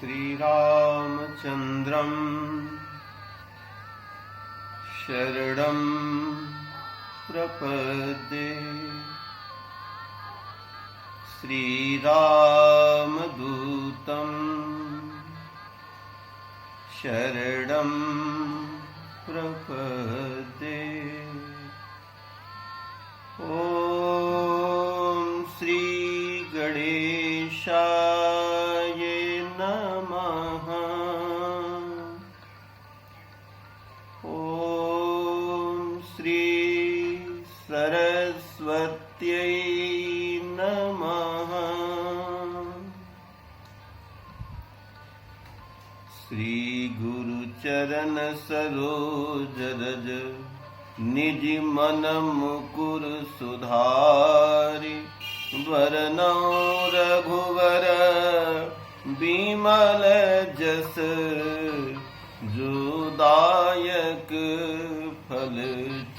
श्रीरामचन्द्रं शरणं प्रपद्ये। श्रीरामदूतं शरणं प्रपद्ये। ॐ श्री गणेशाय नमः। ॐ श्री सरस्वत्यै नमः। श्री गुरुचरण सरोज रज निज मन मुकुर सुधारि। वरनौ रघुवर बिमल जस जो दायक फल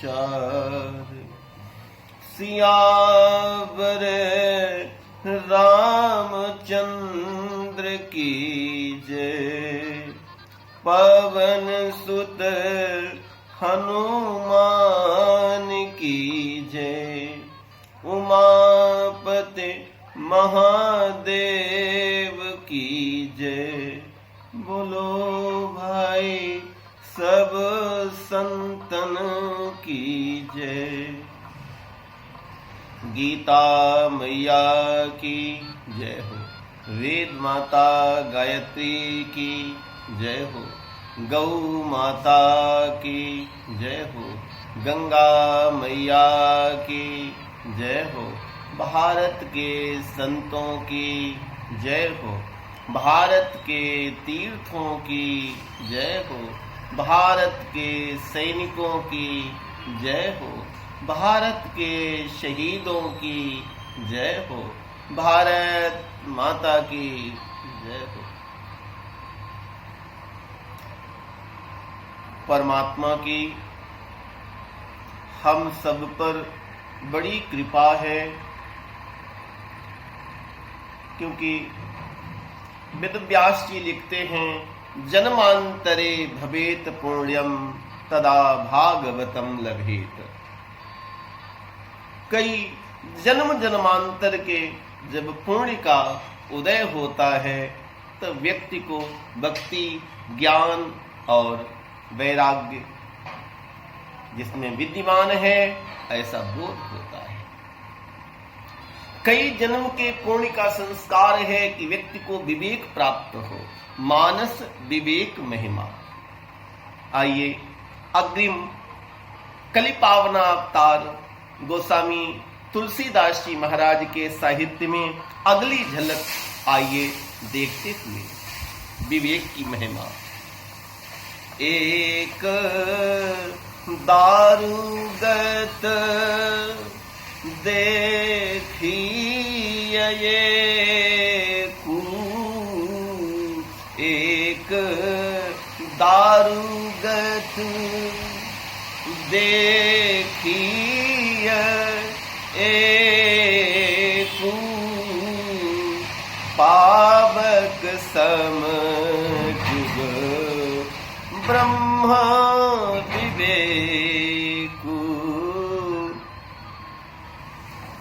चारि। सियावर रामचंद्र की जय। पवन सुत हनुमान की जय। उमापति महादेव की जय। बोलो भाई सब संतन की जय। गीता मैया की जय हो। वेद माता गायत्री की जय हो। गौ माता की जय हो। गंगा मैया की जय हो। भारत के संतों की जय हो। भारत के तीर्थों की जय हो। भारत के सैनिकों की जय हो। भारत के शहीदों की जय हो। भारत माता की जय हो। परमात्मा की हम सब पर बड़ी कृपा है, क्योंकि वेदव्यास जी लिखते हैं, जन्मांतरे भवेत पुण्यम तदा भागवतम लभेत। कई जन्म जन्मांतर के जब पुण्य का उदय होता है तो व्यक्ति को भक्ति, ज्ञान और वैराग्य जिसमें विद्यमान है ऐसा बोध होता है। कई जन्म के पुण्य का संस्कार है कि व्यक्ति को विवेक प्राप्त हो। मानस विवेक महिमा। आइए अग्रिम कलि पावना अवतार गोस्वामी तुलसीदास जी महाराज के साहित्य में अगली झलक आइए देखते हुए विवेक की महिमा। एक दारुगत देखिए एक दारुगत देखिए पावक समझ ब्रह्म विवेकु।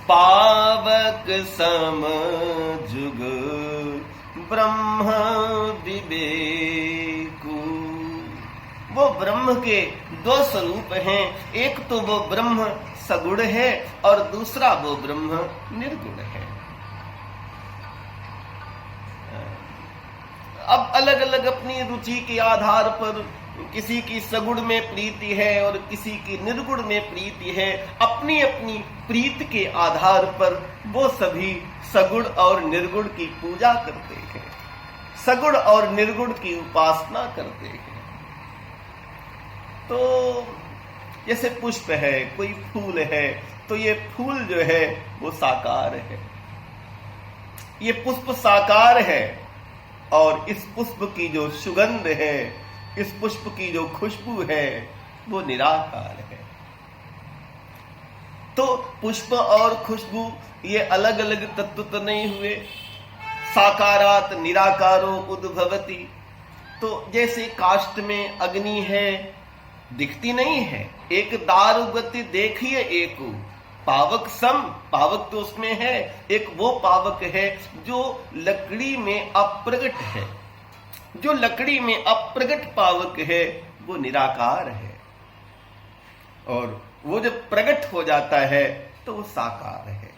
पावक समझुग ब्रह्म विवेकु। वो ब्रह्म के दो स्वरूप हैं। एक तो वो ब्रह्म सगुण है और दूसरा वो ब्रह्म निर्गुण है। अब अलग अलग अपनी रुचि के आधार पर किसी की सगुण में प्रीति है और किसी की निर्गुण में प्रीति है। अपनी अपनी प्रीति के आधार पर वो सभी सगुण और निर्गुण की पूजा करते हैं, सगुण और निर्गुण की उपासना करते हैं। तो जैसे पुष्प है, कोई फूल है, तो ये फूल जो है वो साकार है। ये पुष्प साकार है और इस पुष्प की जो सुगंध है, इस पुष्प की जो खुशबू है वो निराकार है। तो पुष्प और खुशबू ये अलग अलग तत्व तो नहीं हुए, साकारात निराकारो उद्भवति। तो जैसे काष्ठ में अग्नि है, दिखती नहीं है, एक दारु गति देखिए, एक पावक सम, पावक तो उसमें है, एक वो पावक है जो लकड़ी में अप्रगट है। जो लकड़ी में अप्रगट पावक है वो निराकार है, और वो जब प्रकट हो जाता है तो वो साकार है।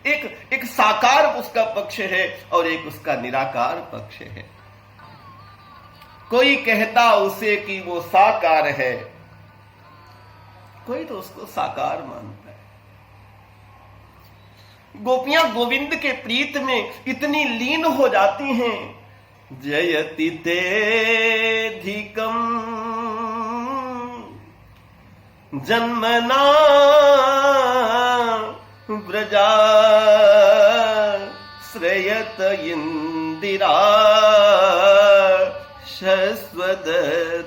एक साकार उसका पक्ष है और एक उसका निराकार पक्ष है। कोई कहता उसे कि वो साकार है, कोई तो उसको साकार मानता है। गोपियां गोविंद के प्रीत में इतनी लीन हो जाती हैं, जयति तेधिकम जन्मना व्रजा श्रयत इंदिरा शश्वदत्रहि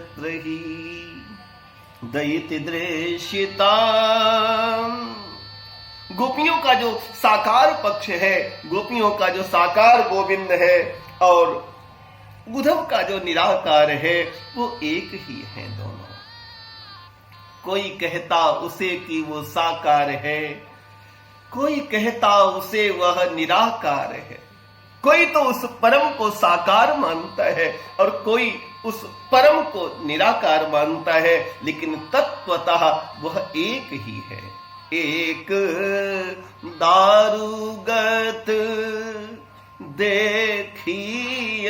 दयिति दृश्यता। गोपियों का जो साकार पक्ष है, गोपियों का जो साकार गोविंद है, और उद्धव का जो निराकार है, वो एक ही है दोनों। कोई कहता उसे कि वो साकार है, कोई कहता उसे वह निराकार है। कोई तो उस परम को साकार मानता है और कोई उस परम को निराकार मानता है, लेकिन तत्वतः वह एक ही है। एक दारुगत देखिय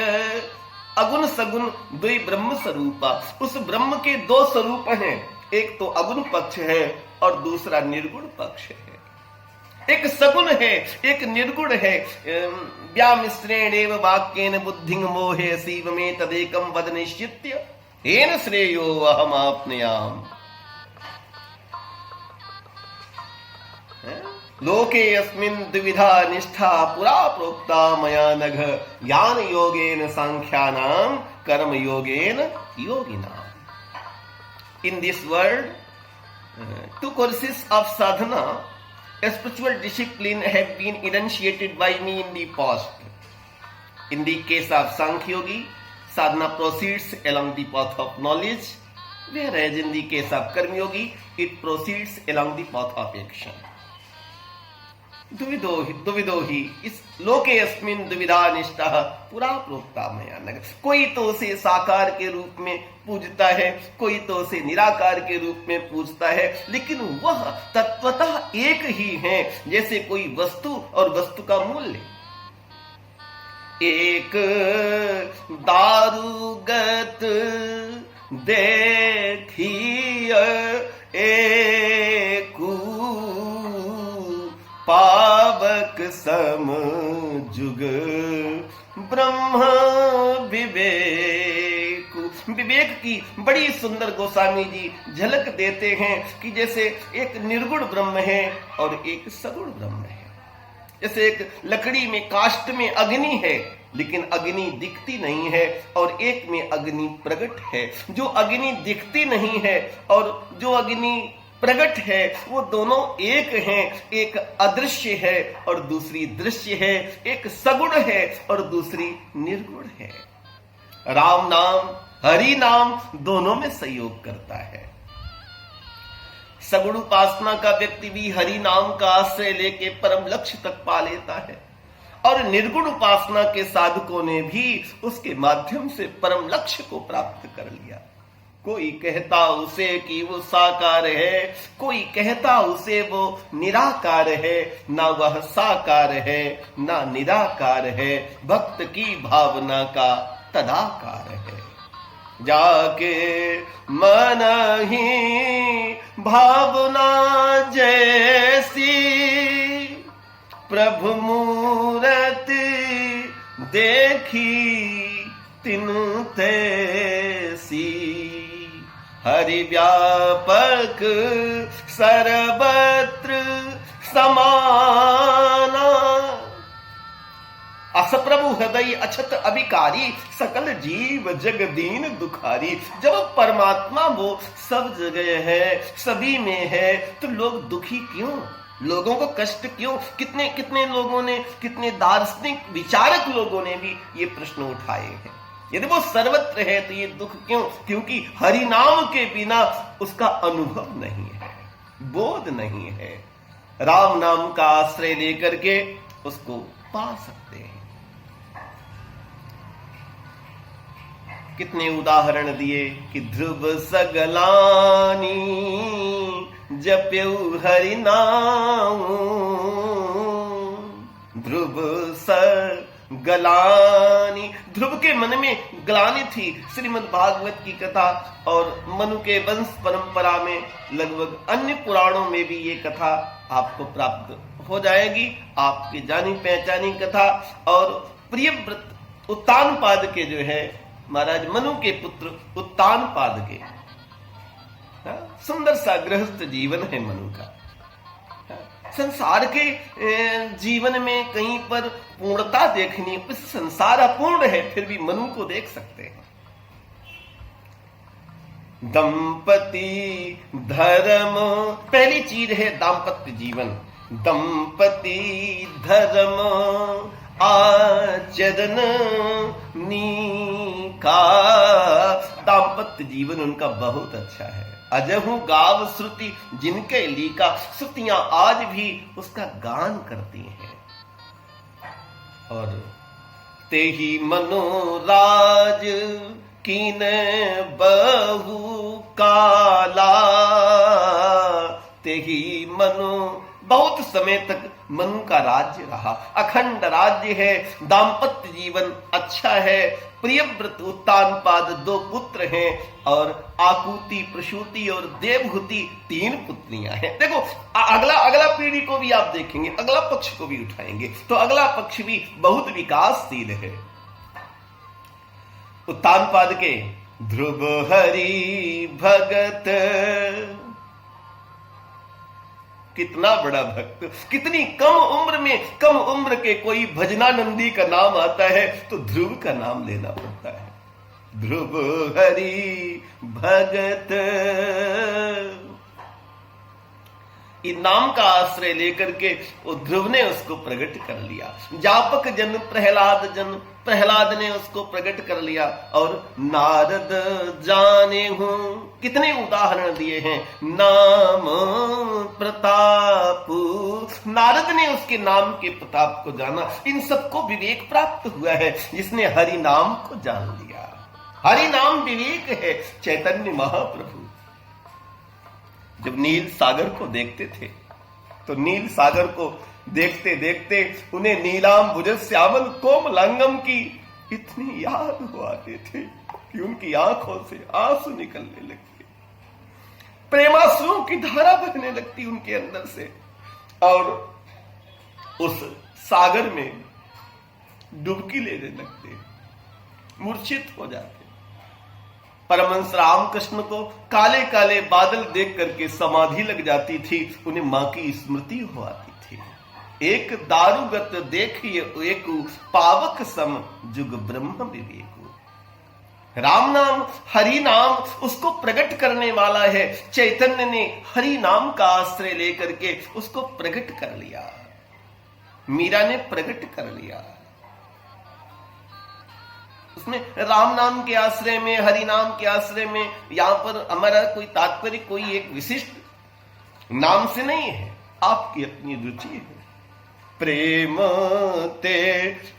अगुण सगुण द्वि ब्रह्म स्वरूपा। उस ब्रह्म के दो स्वरूप हैं, एक तो अगुण पक्ष है और दूसरा निर्गुण पक्ष है। एक सगुण है, एक निर्गुण है। व्यामिश्रेणेव वाक्येन बुद्धिं मोहे सीव में तदेकं वद निश्चित्य येन श्रेयो अहमाप्नुयाम्। लोके अस्मिन् द्विविधा निष्ठा पुरा प्रोक्ता मया नघ ज्ञान योगेन सांख्यानां कर्म योगेन योगिनाम्। In this world, two courses of sadhana, a spiritual discipline, have been enunciated by me in the past. In the case of Sankhya Yogi, sadhana proceeds along the path of knowledge, whereas in the case of Karma Yogi, it proceeds along the path of action. दुविदो ही इस लोके अस्मिन् द्विविधा निष्ठा पुरा प्रोक्ता मया नघ। कोई तो उसे साकार के रूप में पूजता है, कोई तो उसे निराकार के रूप में पूजता है, लेकिन वह तत्वतः एक ही है, जैसे कोई वस्तु और वस्तु का मूल्य। एक दारुगत देखिय एकू पावक सम जुग ब्रह्म विवेक। विवेक की बड़ी सुंदर गोस्वामी जी झलक देते हैं कि जैसे एक निर्गुण ब्रह्म है और एक सगुण ब्रह्म है। जैसे एक लकड़ी में काष्ठ में अग्नि है, लेकिन अग्नि दिखती नहीं है, और एक में अग्नि प्रकट है। जो अग्नि दिखती नहीं है और जो अग्नि प्रकट है, वो दोनों एक हैं। एक अदृश्य है और दूसरी दृश्य है, एक सगुण है और दूसरी निर्गुण है। राम नाम हरि नाम दोनों में सहयोग करता है। सगुण उपासना का व्यक्ति भी हरि नाम का आश्रय लेके परम लक्ष्य तक पा लेता है, और निर्गुण उपासना के साधकों ने भी उसके माध्यम से परम लक्ष्य को प्राप्त कर लिया। कोई कहता उसे कि वो साकार है, कोई कहता उसे वो निराकार है। ना वह साकार है ना निराकार है, भक्त की भावना का तदाकार है। जाके मन ही भावना जैसी प्रभु मूरति देखी तिन तैसी। हरि व्यापक सर्वत्र समाना, असप्रभु हृदय अछत अभिकारी, सकल जीव जगदीन दुखारी। जब परमात्मा वो सब जगह है, सभी में है, तो लोग दुखी क्यों? लोगों को कष्ट क्यों? कितने कितने लोगों ने, कितने दार्शनिक विचारक लोगों ने भी ये प्रश्न उठाए हैं। यदि वो सर्वत्र है तो ये दुख क्यों? क्योंकि हरि नाम के बिना उसका अनुभव नहीं है, बोध नहीं है। राम नाम का आश्रय लेकर के उसको पा सकते हैं। कितने उदाहरण दिए कि ध्रुव सगलानी जप्यु हरि नाम, ध्रुव सगलानी। ध्रुव के मन में ग्लानि थी। श्रीमद् भागवत की कथा और मनु के वंश परंपरा में लगभग अन्य पुराणों में भी ये कथा आपको प्राप्त हो जाएगी, आपकी जानी पहचानी कथा। और प्रियव्रत उत्तानपाद के जो है महाराज मनु के पुत्र उत्तानपाद के, सुंदर सा गृहस्थ जीवन है मनु का। संसार के जीवन में कहीं पर पूर्णता देखनी, संसार अपूर्ण है फिर भी मनु को देख सकते हैं। दंपति धर्म, पहली चीज है दाम्पत्य जीवन। दंपति धर्म आचरण नीका, दाम्पत्य जीवन उनका बहुत अच्छा है। अजहु गाव श्रुति जिनके लीका, श्रुतियां आज भी उसका गान करती हैं। और ते ही मनोराज कीन बहु काला, ते ही मनो, बहुत समय तक मनु का राज्य रहा, अखंड राज्य है। दाम्पत्य जीवन अच्छा है। प्रियव्रत उत्तानपाद 2 पुत्र हैं और आकुति, प्रसूति और देवहूति 3 पुत्रियां हैं। देखो अगला पीढ़ी को भी आप देखेंगे, अगला पक्ष को भी उठाएंगे तो अगला पक्ष भी बहुत विकासशील है। उत्तानपाद के ध्रुव हरि भगत, कितना बड़ा भक्त, कितनी कम उम्र में, कम उम्र के कोई भजनानंदी का नाम आता है तो ध्रुव का नाम लेना पड़ता है। ध्रुव हरि भगत, इस नाम का आश्रय लेकर के ध्रुव ने उसको प्रकट कर लिया। जापक जन प्रहलाद जन, प्रहलाद ने उसको प्रकट कर लिया। और नारद जाने हूं, कितने उदाहरण दिए हैं। नाम प्रताप, नारद ने उसके नाम के प्रताप को जाना। इन सबको विवेक प्राप्त हुआ है जिसने हरि नाम को जान लिया। हरि नाम विवेक है। चैतन्य महाप्रभु जब नील सागर को देखते थे तो नील सागर को देखते देखते उन्हें नीलाम भुज श्यामल कोमलांगम की इतनी याद हो आते थे कि उनकी आंखों से आंसू निकलने लगते, प्रेमाश्रुओं की धारा बहने लगती उनके अंदर से, और उस सागर में डुबकी लेने लगते, मूर्छित हो जाते। परमहंस रामकृष्ण को काले काले बादल देख करके समाधि लग जाती थी, उन्हें मां की स्मृति हो आती थी। एक दारुगत देखिए एक पावक सम जुग ब्रह्म विवेक। राम नाम, हरि नाम उसको प्रकट करने वाला है। चैतन्य ने हरि नाम का आश्रय लेकर के उसको प्रकट कर लिया। मीरा ने प्रकट कर लिया। उसमें राम नाम के आश्रय में, हरि नाम के आश्रय में, यहां पर हमारा कोई तात्पर्य कोई एक विशिष्ट नाम से नहीं है, आपकी अपनी रुचि है। प्रेम ते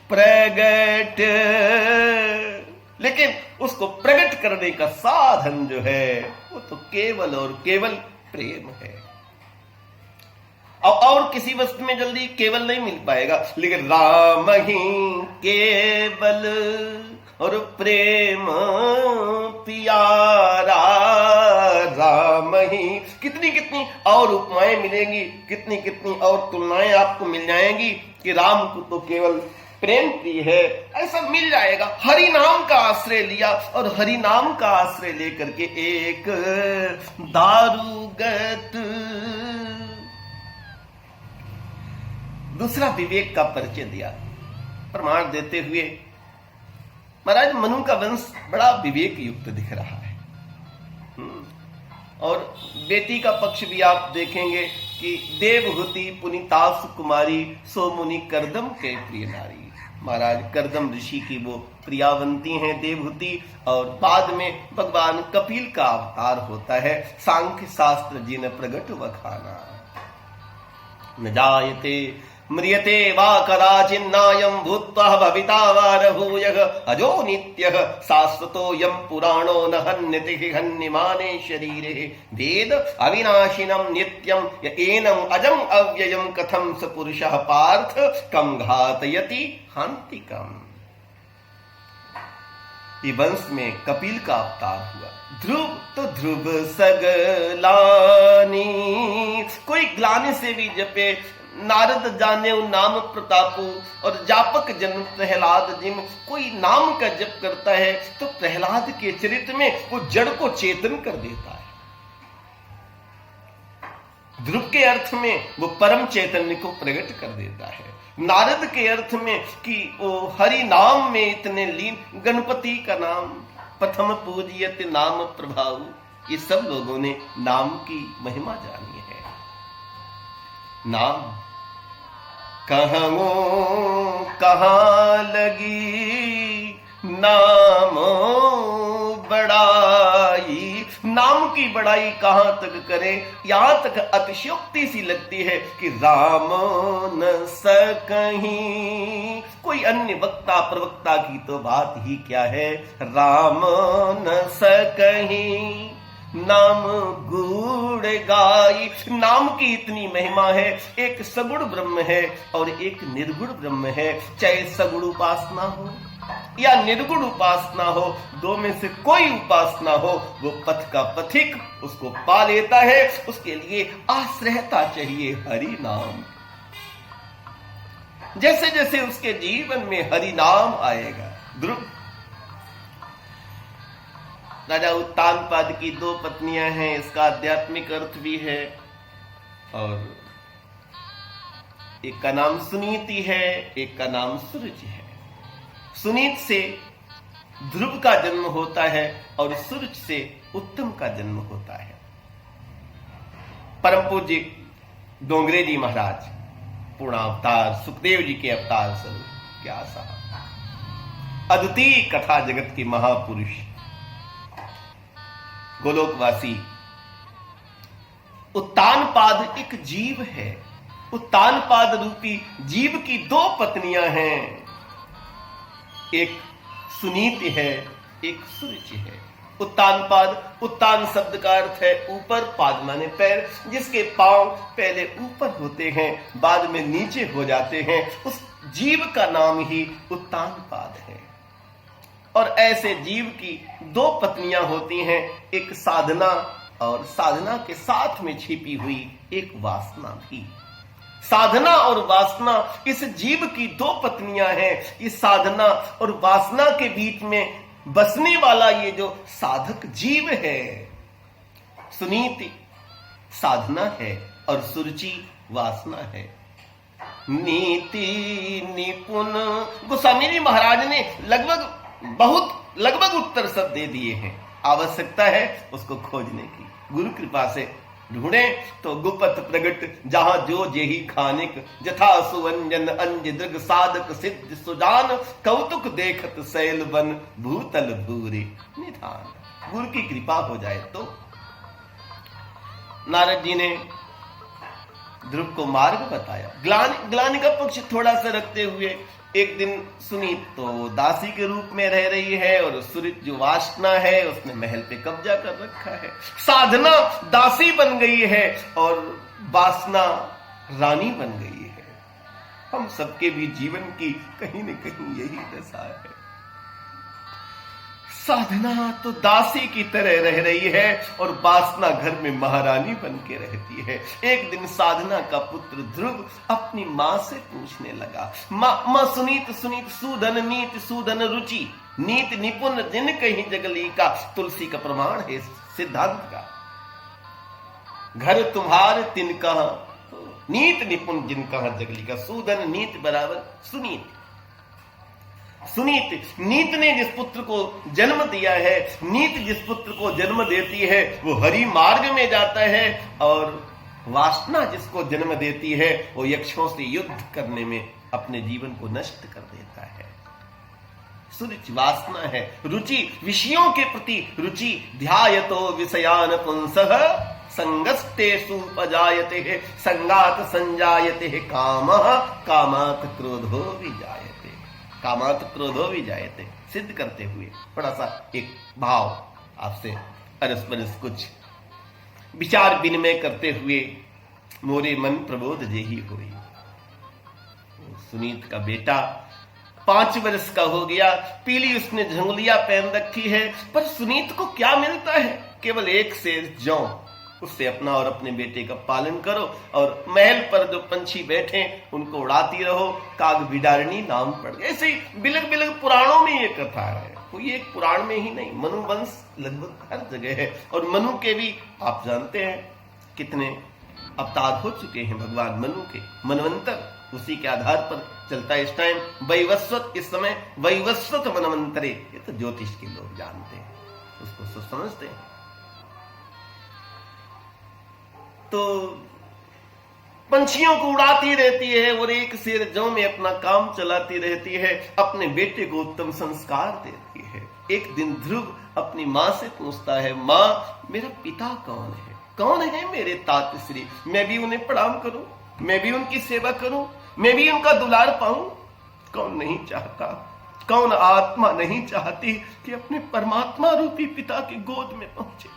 प्रगट, लेकिन उसको प्रकट करने का साधन जो है वो तो केवल और केवल प्रेम है। और किसी वस्तु में जल्दी केवल नहीं मिल पाएगा, लेकिन राम ही केवल और प्रेम प्यारा, राम ही। कितनी कितनी और उपमाएं मिलेंगी, कितनी कितनी और तुलनाएं आपको मिल जाएंगी कि राम को तो केवल प्रेम प्रिय है, ऐसा मिल जाएगा। हरि नाम का आश्रय लिया और हरि नाम का आश्रय लेकर के एक दारुगत दूसरा विवेक का परिचय दिया, प्रमाण देते हुए महाराज मनु का वंश बड़ा विवेक युक्त दिख रहा है। और बेटी का पक्ष भी आप देखेंगे कि देवहूति पुनीतासु कुमारी सो मुनि करदम के प्रिय नारी। महाराज करदम ऋषि की वो प्रियावंती हैं देवहूति, और बाद में भगवान कपिल का अवतार होता है। सांख्य शास्त्र जिन प्रगट वखाना, न जायते म्रियते वा कदाचिन्नायं भूत्वा भविता वा रभूयः अजो नित्यः शाश्वतोऽयं पुराणो न हन्यति हन्यमाने शरीरे वेद अविनाशिनं नित्यं य एनं अजं अव्ययं कथं स पुरुषः पार्थ कं घातयति हान्तिकम्। ये वंश में कपिल का अवतार हुआ। ध्रुव तो ध्रुव सगलानी, कोई ग्लानि से भी जपे, नारद जाने नाम प्रतापु, और जापक जन्म प्रहलाद जिम। कोई नाम का जप करता है तो प्रहलाद के चरित्र में वो जड़ को चेतन कर देता है। ध्रुव के अर्थ में वो परम चैतन्य को प्रकट कर देता है। नारद के अर्थ में कि वो हरि नाम में इतने लीन, गणपति का नाम प्रथम पूजियत नाम प्रभाव, ये सब लोगों ने नाम की महिमा जानी है। नाम कहूं कहां लगी नामो बड़ाई, नाम की बड़ाई कहां तक करें, यहां तक अतिशयोक्ति सी लगती है कि राम न सकहीं। कोई अन्य वक्ता प्रवक्ता की तो बात ही क्या है, राम न सकहीं नाम गुण गाई। नाम की इतनी महिमा है। एक सगुण ब्रह्म है और एक निर्गुण ब्रह्म है। चाहे सगुण उपासना हो या निर्गुण उपासना हो, दो में से कोई उपासना हो, वो पथ का पथिक उसको पा लेता है। उसके लिए आश्रयता चाहिए हरि नाम। जैसे जैसे उसके जीवन में हरि नाम आएगा। ध्रुव राजा उत्तानपाद की 2 पत्नियां हैं, इसका आध्यात्मिक अर्थ भी है। और एक का नाम सुनीति है, एक का नाम सुरुचि है। सुनीत से ध्रुव का जन्म होता है और सुरुच से उत्तम का जन्म होता है। परम पूज्य डोंगरे जी महाराज पूर्णावतार सुखदेव जी के अवतार स्वरूप, क्या साहब अद्वितीय कथा जगत के महापुरुष गोलोकवासी। उत्तानपाद एक जीव है। उत्तानपाद रूपी जीव की 2 पत्नियां हैं, एक सुनीति है, एक सुरुचि है। उत्तानपाद, उत्तान शब्द का अर्थ है ऊपर, पाद माने पैर, जिसके पांव पहले ऊपर होते हैं बाद में नीचे हो जाते हैं, उस जीव का नाम ही उत्तानपाद है। और ऐसे जीव की 2 पत्नियां होती हैं, एक साधना और साधना के साथ में छिपी हुई एक वासना भी। साधना और वासना इस जीव की 2 पत्नियां हैं। इस साधना और वासना के बीच में बसने वाला ये जो साधक जीव है, सुनीति साधना है और सुरुचि वासना है। नीति निपुण गोस्वामी जी महाराज ने लगभग उत्तर सब दे दिए हैं। आवश्यकता है उसको खोजने की। गुरु कृपा से ढूंढे तो गुपत प्रगट जहां जो जेही खानिक, जथा सुवंजन अंज दृग साधक सिद्ध सुजान, कौतुक देखत शैल बन भूतल भूरे निधान। गुरु की कृपा हो जाए तो। नारद जी ने ध्रुव को मार्ग बताया। ग्लानि का पक्ष थोड़ा सा रखते हुए, एक दिन सुनीत तो दासी के रूप में रह रही है और सुरित जो वासना है उसने महल पे कब्जा कर रखा है। साधना दासी बन गई है और वासना रानी बन गई है। हम सबके भी जीवन की कहीं न कहीं यही दशा है। साधना तो दासी की तरह रह रही है और वासना घर में महारानी बन के रहती है। एक दिन साधना का पुत्र ध्रुव अपनी मां से पूछने लगा, मां सुनीत सूदन नीत सूदन रुचि, नीत निपुण जिन कहीं जगली का, तुलसी का प्रमाण है सिद्धांत का। घर तुम्हारे तिन कहां, नीत निपुण जिन कहां जगली का। सूदन नीत बराबर सुनीत। सुनीत, नीत ने जिस पुत्र को जन्म दिया है, नीत जिस पुत्र को जन्म देती है वो हरि मार्ग में जाता है, और वासना जिसको जन्म देती है वो यक्षों से युद्ध करने में अपने जीवन को नष्ट कर देता है। सुरुचि वासना है, रुचि विषयों के प्रति रुचि। ध्यायतो विषयान पुंसः संगस्तेषु उपजायते संगात संजायते कामः कामात् क्रोधो विजायते। कामात् क्रोधो विजायते सिद्ध करते हुए बड़ा सा एक भाव आपसे अरस परस कुछ विचार विनिमय करते हुए मोरे मन प्रबोध जेहि होई। सुनीत का बेटा 5 वर्ष का हो गया, पीली उसने झंगुलिया पहन रखी है, पर सुनीत को क्या मिलता है? केवल एक सेर जौ। उससे अपना और अपने बेटे का पालन करो और महल पर जो पंछी बैठे उनको उड़ाती रहो। काग बिडारणी नाम पड़ गया। ऐसे बिलग बिलग पुराणों में ये कथा है, कोई एक पुराण में ही नहीं, मनुवंश लगभग हर जगह है। और मनु के भी आप जानते हैं कितने अवतार हो चुके हैं भगवान मनु के। मनवंतर उसी के आधार पर चलता है इस टाइम। वैवस्वत, इस समय वैवस्वत मनवंतरे, ये तो ज्योतिष के लोग जानते हैं, उसको समझते हैं। तो पंछियों को उड़ाती रहती है और एक शेर जौ में अपना काम चलाती रहती है, अपने बेटे को उत्तम संस्कार देती है। एक दिन ध्रुव अपनी मां से पूछता है, मां मेरा पिता कौन है? कौन है मेरे तात श्री? मैं भी उन्हें प्रणाम करूं, मैं भी उनकी सेवा करूं, मैं भी उनका दुलार पाऊं। कौन नहीं चाहता, कौन आत्मा नहीं चाहती कि अपने परमात्मा रूपी पिता की गोद में पहुंचे।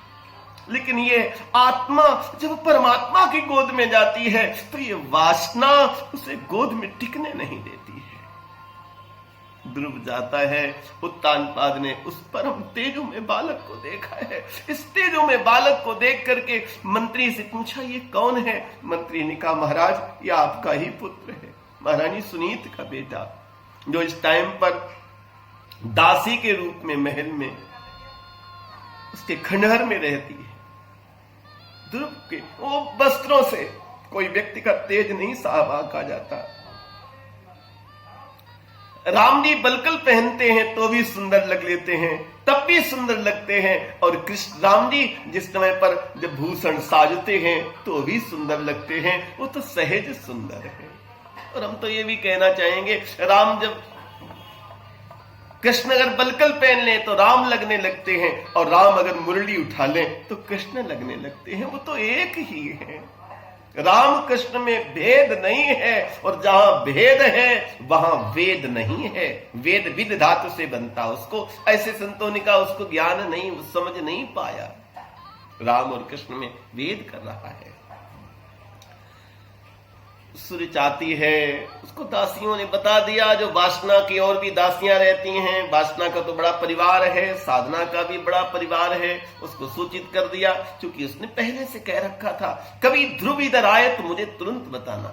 लेकिन ये आत्मा जब परमात्मा की गोद में जाती है तो ये वासना उसे गोद में टिकने नहीं देती है। ध्रुव जाता है, उत्तानपाद ने उस परम तेजो में बालक को देखा है। इस तेजो में बालक को देख करके मंत्री से पूछा, ये कौन है? मंत्री ने कहा, महाराज ये आपका ही पुत्र है, महारानी सुनीत का बेटा, जो इस टाइम पर दासी के रूप में महल में उसके खंडहर में रहती है। ध्रुव के वो वस्त्रों से कोई व्यक्ति का तेज नहीं साहब आका जाता। राम जी बलकल पहनते हैं तो भी सुंदर लग लेते हैं, तब भी सुंदर लगते हैं। और कृष्ण राम जी जिस समय पर जब भूषण साजते हैं तो भी सुंदर लगते हैं, वो तो सहज सुंदर है। और हम तो ये भी कहना चाहेंगे, राम जब कृष्ण अगर बलकल पहन लें तो राम लगने लगते हैं, और राम अगर मुरली उठा लें तो कृष्ण लगने लगते हैं। वो तो एक ही है। राम कृष्ण में भेद नहीं है, और जहां भेद है वहां वेद नहीं है। वेद विद धातु से बनता, उसको ऐसे संतों ने कहा उसको ज्ञान नहीं, समझ नहीं पाया। राम और कृष्ण में वेद कर रहा है। सूर्य चाहती है, उसको दासियों ने बता दिया, जो वासना की और भी दासियां रहती हैं। वासना का तो बड़ा परिवार है, साधना का भी बड़ा परिवार है, उसको सूचित कर दिया। क्योंकि उसने पहले से कह रखा था, कभी ध्रुव इधर आए तो मुझे तुरंत बताना,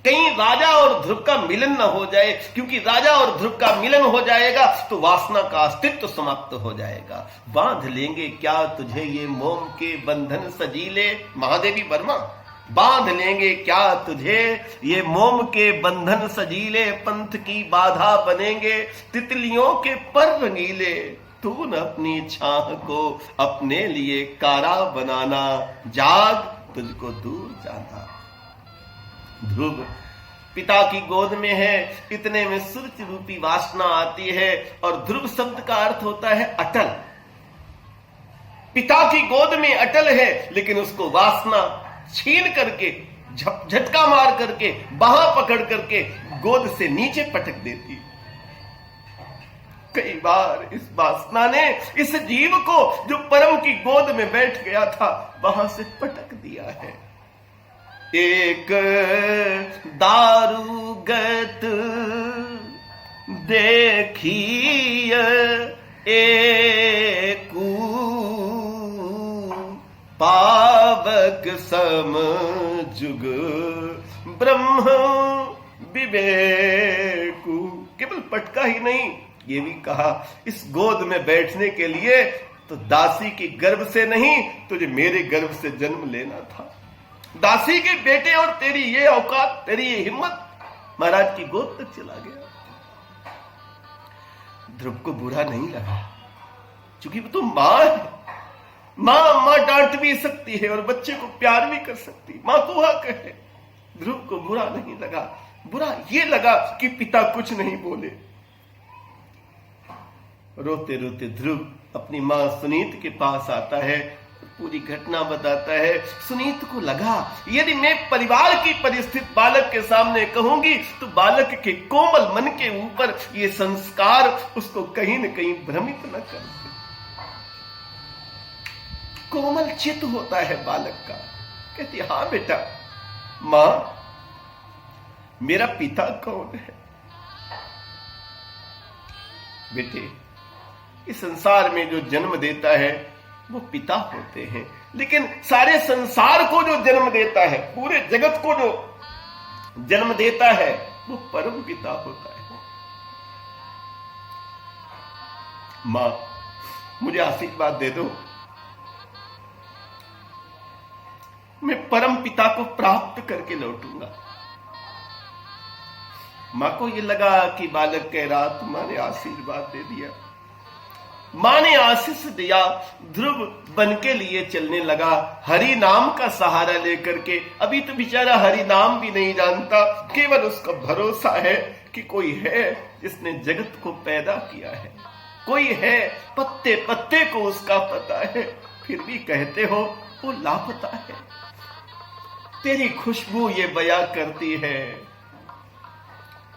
कहीं राजा और ध्रुव का मिलन न हो जाए, क्योंकि राजा और ध्रुव का मिलन हो जाएगा तो वासना का अस्तित्व समाप्त हो जाएगा। बांध लेंगे क्या तुझे ये मोम के बंधन सजीले, महादेवी वर्मा, बांध लेंगे क्या तुझे ये मोम के बंधन सजीले, पंथ की बाधा बनेंगे तितलियों के पर रंगीले, तू न अपनी छाह को अपने लिए कारा बनाना, जाग तुझको दूर जाना। ध्रुव पिता की गोद में है, इतने में सुरच रूपी वासना आती है। और ध्रुव शब्द का अर्थ होता है अटल। पिता की गोद में अटल है, लेकिन उसको वासना छीन करके, झटका मार करके, बाहां पकड़ करके गोद से नीचे पटक देती। कई बार इस वासना ने इस जीव को, जो परम की गोद में बैठ गया था, वहां से पटक दिया है। एक दारुगत देखिए एकू पावक समझुग ब्रह्म विवेकु। केवल पटका ही नहीं, ये भी कहा इस गोद में बैठने के लिए तो दासी की गर्भ से नहीं, तुझे मेरे गर्भ से जन्म लेना था। दासी के बेटे और तेरी ये औकात, तेरी ये हिम्मत, महाराज की गोद तक चला गया। ध्रुव को बुरा नहीं लगा, क्योंकि वो तो मां है। मां डांट भी सकती है और बच्चे को प्यार भी कर सकती, मां तो हक है। ध्रुव को बुरा नहीं लगा, बुरा ये लगा कि पिता कुछ नहीं बोले। रोते रोते ध्रुव अपनी मां सुनीत के पास आता है, पूरी घटना बताता है। सुनीत को लगा यदि मैं परिवार की परिस्थिति बालक के सामने कहूंगी तो बालक के कोमल मन के ऊपर ये संस्कार उसको कहीं न कहीं भ्रमित न कर दे। कोमल चित्त होता है बालक का। कहती, हां बेटा, मां मेरा पिता कौन है? बेटे, इस संसार में जो जन्म देता है वो पिता होते हैं, लेकिन सारे संसार को जो जन्म देता है, पूरे जगत को जो जन्म देता है, वो परम पिता होता है। मां, मुझे आशीर्वाद दे दो, मैं परम पिता को प्राप्त करके लौटूंगा। मां को यह लगा कि बालक कह रहा, तो मां ने आशीर्वाद दे दिया। मां ने आशीष दिया, ध्रुव बन के लिए चलने लगा, हरि नाम का सहारा लेकर के। अभी तो बेचारा हरि नाम भी नहीं जानता, केवल उसका भरोसा है कि कोई है जिसने जगत को पैदा किया है, कोई है, पत्ते पत्ते को उसका पता है, फिर भी कहते हो वो लापता है। तेरी खुशबू ये बयां करती है,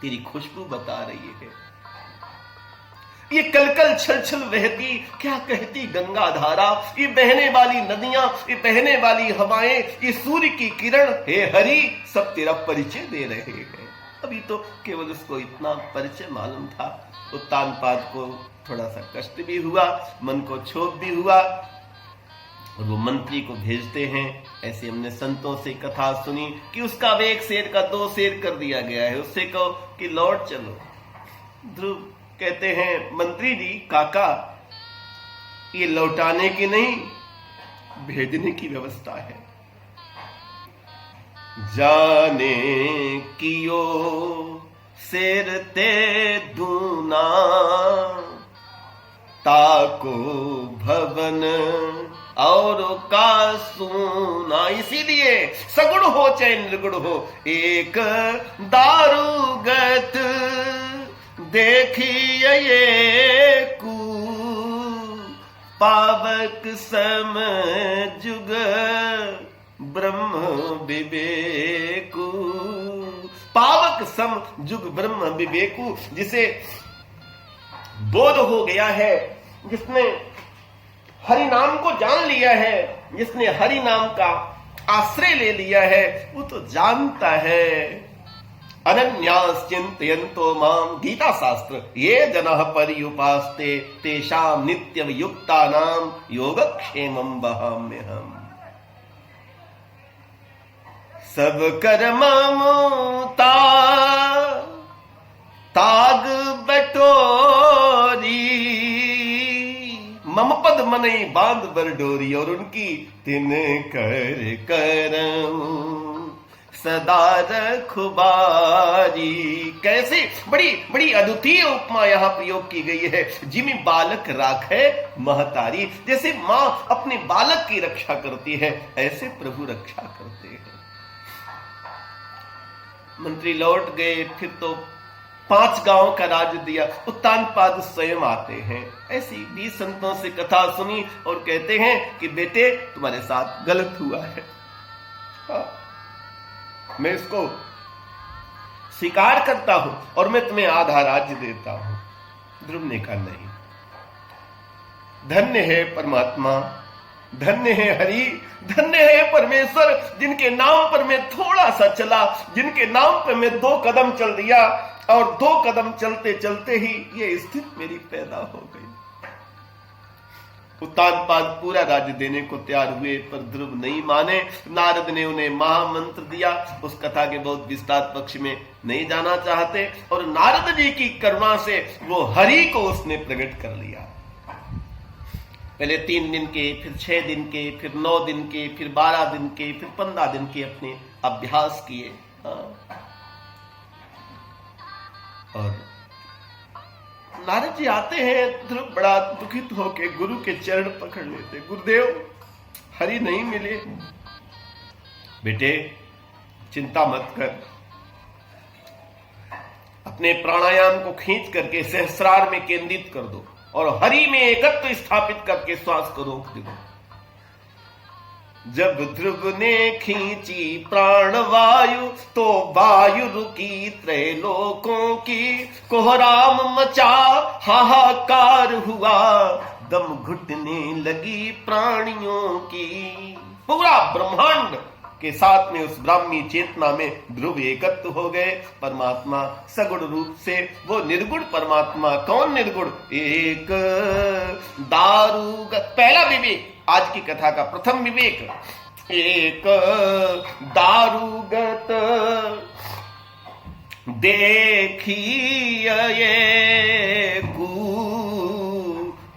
तेरी खुशबू बता रही है। ये कलकल छल छल बहती, क्या कहती गंगा धारा, ये बहने वाली नदियां, ये बहने वाली हवाएं, ये सूर्य की किरण, हे हरि, सब तेरा परिचय दे रहे हैं। अभी तो केवल उसको इतना परिचय मालूम था। उत्तानपाद को थोड़ा सा कष्ट भी हुआ, मन को क्षोभ भी हुआ, और वो मंत्री को भेजते हैं। ऐसे हमने संतों से कथा सुनी कि उसका अब 1 सेर का 2 सेर कर दिया गया है, उससे कहो कि लौट चलो। ध्रुव कहते हैं, मंत्री जी, काका, ये लौटाने की नहीं, भेजने की व्यवस्था है। जाने कियो सेर ते दूना, ताको भवन और का सुना। इसीलिए सगुण हो चाहे निर्गुण हो, एक दारुगत देखिए ये कू, पावक सम जुग ब्रह्म विवेकु। पावक सम जुग ब्रह्म विवेकु, जिसे बोध हो गया है, जिसने हरि नाम को जान लिया है, जिसने हरि नाम का आश्रय ले लिया है, वो तो जानता है। अनन्यास चिंतयन्तो माम, गीता शास्त्र, ये जनः पर्युपास्ते तेषां नित्यं युक्तानां योगक्षेमं वहाम्यहम्। सब कर्ममुता ताग बटोरी, मम पद मनई बांध बर डोरी, और उनकी तिन कर करम सदा रखबारी। कैसे बड़ी बड़ी अद्वितीय उपमा यहां प्रयोग की गई है। जिमि बालक राखे महतारी, जैसे मां अपने बालक की रक्षा करती है, ऐसे प्रभु रक्षा करते हैं। मंत्री लौट गए, फिर तो 5 गांव का राज्य दिया। उत्तानपाद स्वयं आते हैं, ऐसी 20 संतों से कथा सुनी और कहते हैं कि बेटे, तुम्हारे साथ गलत हुआ है, मैं इसको स्वीकार करता हूं और मैं तुम्हें आधा राज्य देता हूं। ध्रुव ने कहा, नहीं, धन्य है परमात्मा, धन्य है हरि, धन्य है परमेश्वर, जिनके नाम पर मैं थोड़ा सा चला, जिनके नाम पर मैं 2 कदम चल दिया, और 2 कदम चलते चलते ही ये स्थिति मेरी पैदा हो गई। उत्तानपाद पूरा राज्य देने को तैयार हुए, पर ध्रुव नहीं माने। नारद ने उन्हें महामंत्र दिया, उस कथा के बहुत विस्तार पक्ष में नहीं जाना चाहते, और नारद जी की करुणा से वो हरि को उसने प्रकट कर लिया। पहले 3 दिन के, फिर 6 दिन के, फिर 9 दिन के, फिर 12 दिन के, फिर 15 दिन के अपने अभ्यास किए। और नारद जी आते हैं, ध्रुव बड़ा दुखित होके गुरु के चरण पकड़ लेते। गुरुदेव, हरि नहीं मिले। बेटे चिंता मत कर, अपने प्राणायाम को खींच करके सहस्रार में केंद्रित कर दो और हरि में एकत्व स्थापित करके श्वास को रोक दो। जब ध्रुव ने खींची प्राण वायु तो वायु रुकी त्रैलोकों की, कोहराम मचा हाहाकार हुआ, दम घुटने लगी प्राणियों की। पूरा ब्रह्मांड के साथ में उस ब्राह्मी चेतना में ध्रुव एकत्व हो गए। परमात्मा सगुण रूप से, वो निर्गुण परमात्मा। कौन निर्गुण? एक दारुग। पहला विवेक, आज की कथा का प्रथम विवेक, एक दारुगत देखिए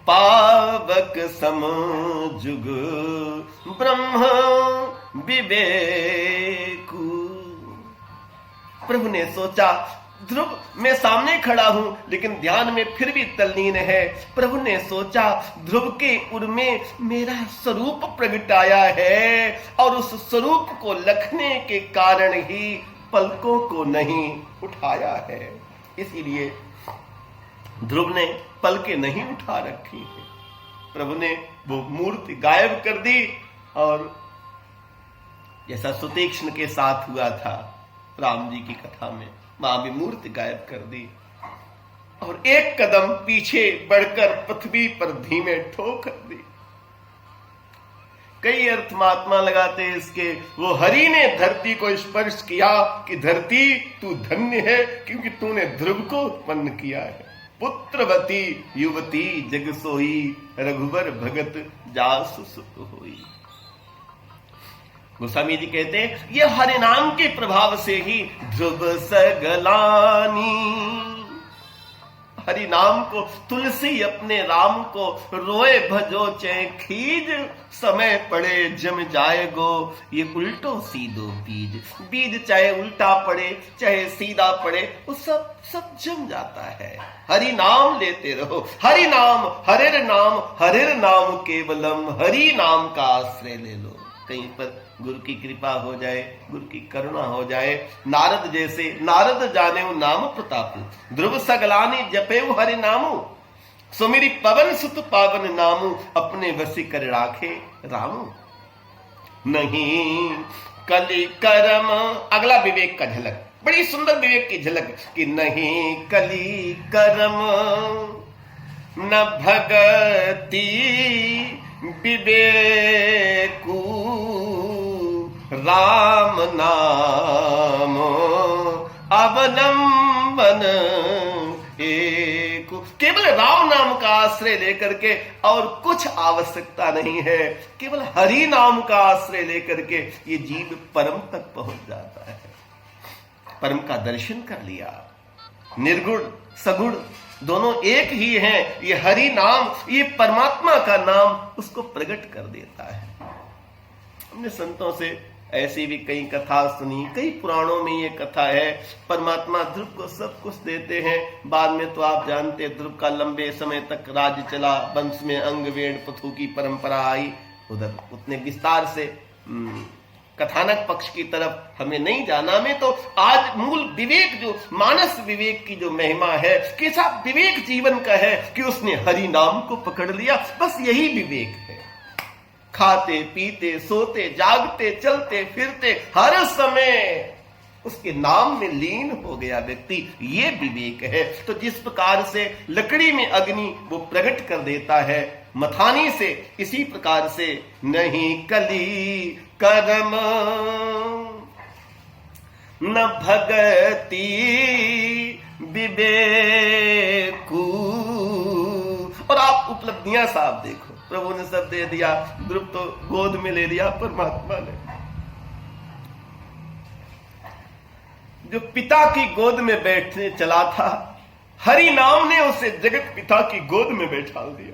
पावक समजुग ब्रह्म विवेकु। प्रभु ने सोचा, ध्रुव मैं सामने खड़ा हूं लेकिन ध्यान में फिर भी तल्लीन है। प्रभु ने सोचा, ध्रुव के उर में मेरा स्वरूप प्रगटाया है और उस स्वरूप को लखने के कारण ही पलकों को नहीं उठाया है। इसीलिए ध्रुव ने पलकें नहीं उठा रखी है। प्रभु ने वो मूर्ति गायब कर दी और जैसा सुतीक्ष्ण के साथ हुआ था राम जी की कथा में, मां भी मूर्ति गायब कर दी और एक कदम पीछे बढ़कर पृथ्वी पर धीमे ठोकर दी। कई अर्थ महात्मा लगाते इसके। वो हरि ने धरती को स्पर्श किया कि धरती तू धन्य है क्योंकि तूने ध्रुव को उत्पन्न किया है। पुत्रवती युवती जग सोई, रघुबर भगत जासु सुत होई। गोस्वामी जी कहते हैं ये हरि नाम के प्रभाव से ही ध्रुव सगलानी। हरि नाम को, तुलसी अपने राम को रोए भजो चाहे खीज, समय पड़े जम जाएगो ये उल्टो सीधो बीज। बीज चाहे उल्टा पड़े चाहे सीधा पड़े, वो सब जम जाता है। हरि नाम लेते रहो। हरि नाम, हरिर नाम केवलम, हरि नाम का आश्रय ले लो। कहीं पर गुरु की कृपा हो जाए, गुरु की करुणा हो जाए। नारद जैसे, नारद जाने नाम प्रतापु, ध्रुव सगलानी जपे हरि नामु, सुमिरी पवन सुत पावन नामु, अपने वसी कर राखे रामु। नहीं कली करम, अगला विवेक का झलक, बड़ी सुंदर विवेक की झलक कि नहीं कली करम न भगती विवेकु, राम नाम अवलंबन एक। केवल राम नाम का आश्रय लेकर के और कुछ आवश्यकता नहीं है। केवल हरि नाम का आश्रय लेकर के ये जीव परम तक पहुंच जाता है। परम का दर्शन कर लिया। निर्गुण सगुण दोनों एक ही हैं। ये हरि नाम, ये परमात्मा का नाम उसको प्रकट कर देता है। हमने संतों से ऐसी भी कई कथा सुनी, कई पुराणों में ये कथा है। परमात्मा ध्रुव को सब कुछ देते हैं। बाद में तो आप जानते, ध्रुव का लंबे समय तक राज्य चला, वंश में अंग वेण पथु की परंपरा आई। उधर उतने विस्तार से कथानक पक्ष की तरफ हमें नहीं जाना। में तो आज मूल विवेक, जो मानस विवेक की जो महिमा है, कैसा विवेक जीवन का है कि उसने हरि नाम को पकड़ लिया। बस यही विवेक है। खाते पीते सोते जागते चलते फिरते हर समय उसके नाम में लीन हो गया व्यक्ति, ये विवेक है। तो जिस प्रकार से लकड़ी में अग्नि वो प्रकट कर देता है मथानी से, इसी प्रकार से नहीं कली कर्म न भगति विवेकु। और आप उपलब्धियां साफ देखो, प्रभु ने सब दे दिया। ध्रुव तो गोद में ले लिया परमात्मा ने। जो पिता की गोद में बैठने चला था, हरि नाम ने उसे जगत पिता की गोद में बैठा दिया।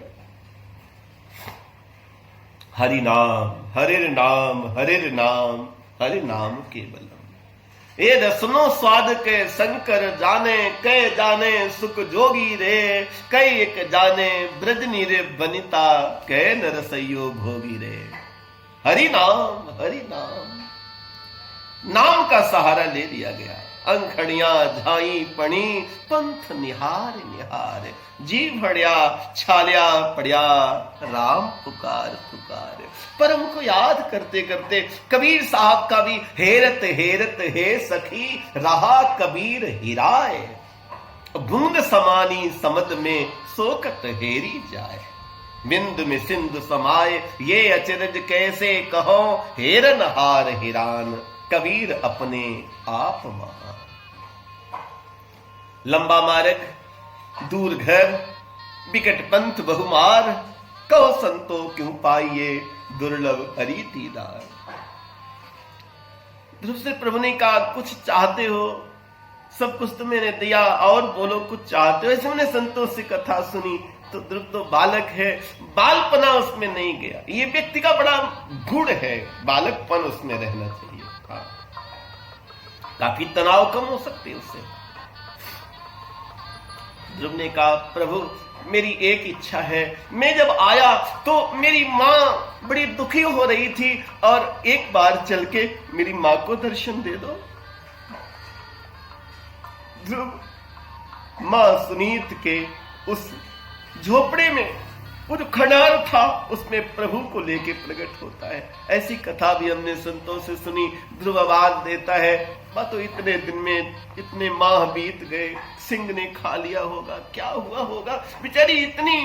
हरि नाम, हरिर नाम, हरिर नाम, हरि नाम केवलम। ये रसनो स्वाद के शंकर जाने, कई जाने सुख जोगी रे, कई एक जाने ब्रज नीरे बनिता, कई न रसइयो भोगी रे। हरि नाम नाम का सहारा ले लिया गया। अंखड़ियां झाई पणी, पंथ निहार निहार, जी भड़िया छालिया पड़िया, राम पुकार पुकार। परम को याद करते करते कबीर साहब का भी हेरत हेरत हे सखी, रहा कबीर हिराए, बूंद समानी समद में सोकत हेरी जाए। बिंद में सिंधु समाए, ये अचरज कैसे कहो, हेरन हार हिरान, कबीर अपने आप महान। लंबा मार्ग, दूर घर, बिकट पंथ बहुमार, कहो संतो क्यों पाइए, दुर्लभ हरि दीदार। ध्रुव से प्रभु ने कहा, कुछ चाहते हो, सब कुछ तो मैंने दिया, और बोलो कुछ चाहते हो। ऐसे मैंने संतों से कथा सुनी, तो ध्रुव तो बालक है, बालपना उसमें नहीं गया। ये व्यक्ति का बड़ा गुण है, बालकपन उसमें रहना चाहिए। काफी तनाव कम हो सकते हैं उससे। ध्रुव ने कहा, प्रभु मेरी एक इच्छा है, मैं जब आया तो मेरी मां बड़ी दुखी हो रही थी, और एक बार चल के मेरी मां को दर्शन दे दो। ध्रुव मां सुनीत के उस झोपड़े में, वो जो खंडार था, उसमें प्रभु को लेके प्रकट होता है। ऐसी कथा भी हमने संतों से सुनी। ध्रुव आवाज देता है, तो इतने दिन में इतने माह बीत गए, सिंह ने खा लिया होगा, क्या हुआ होगा। बेचारी इतनी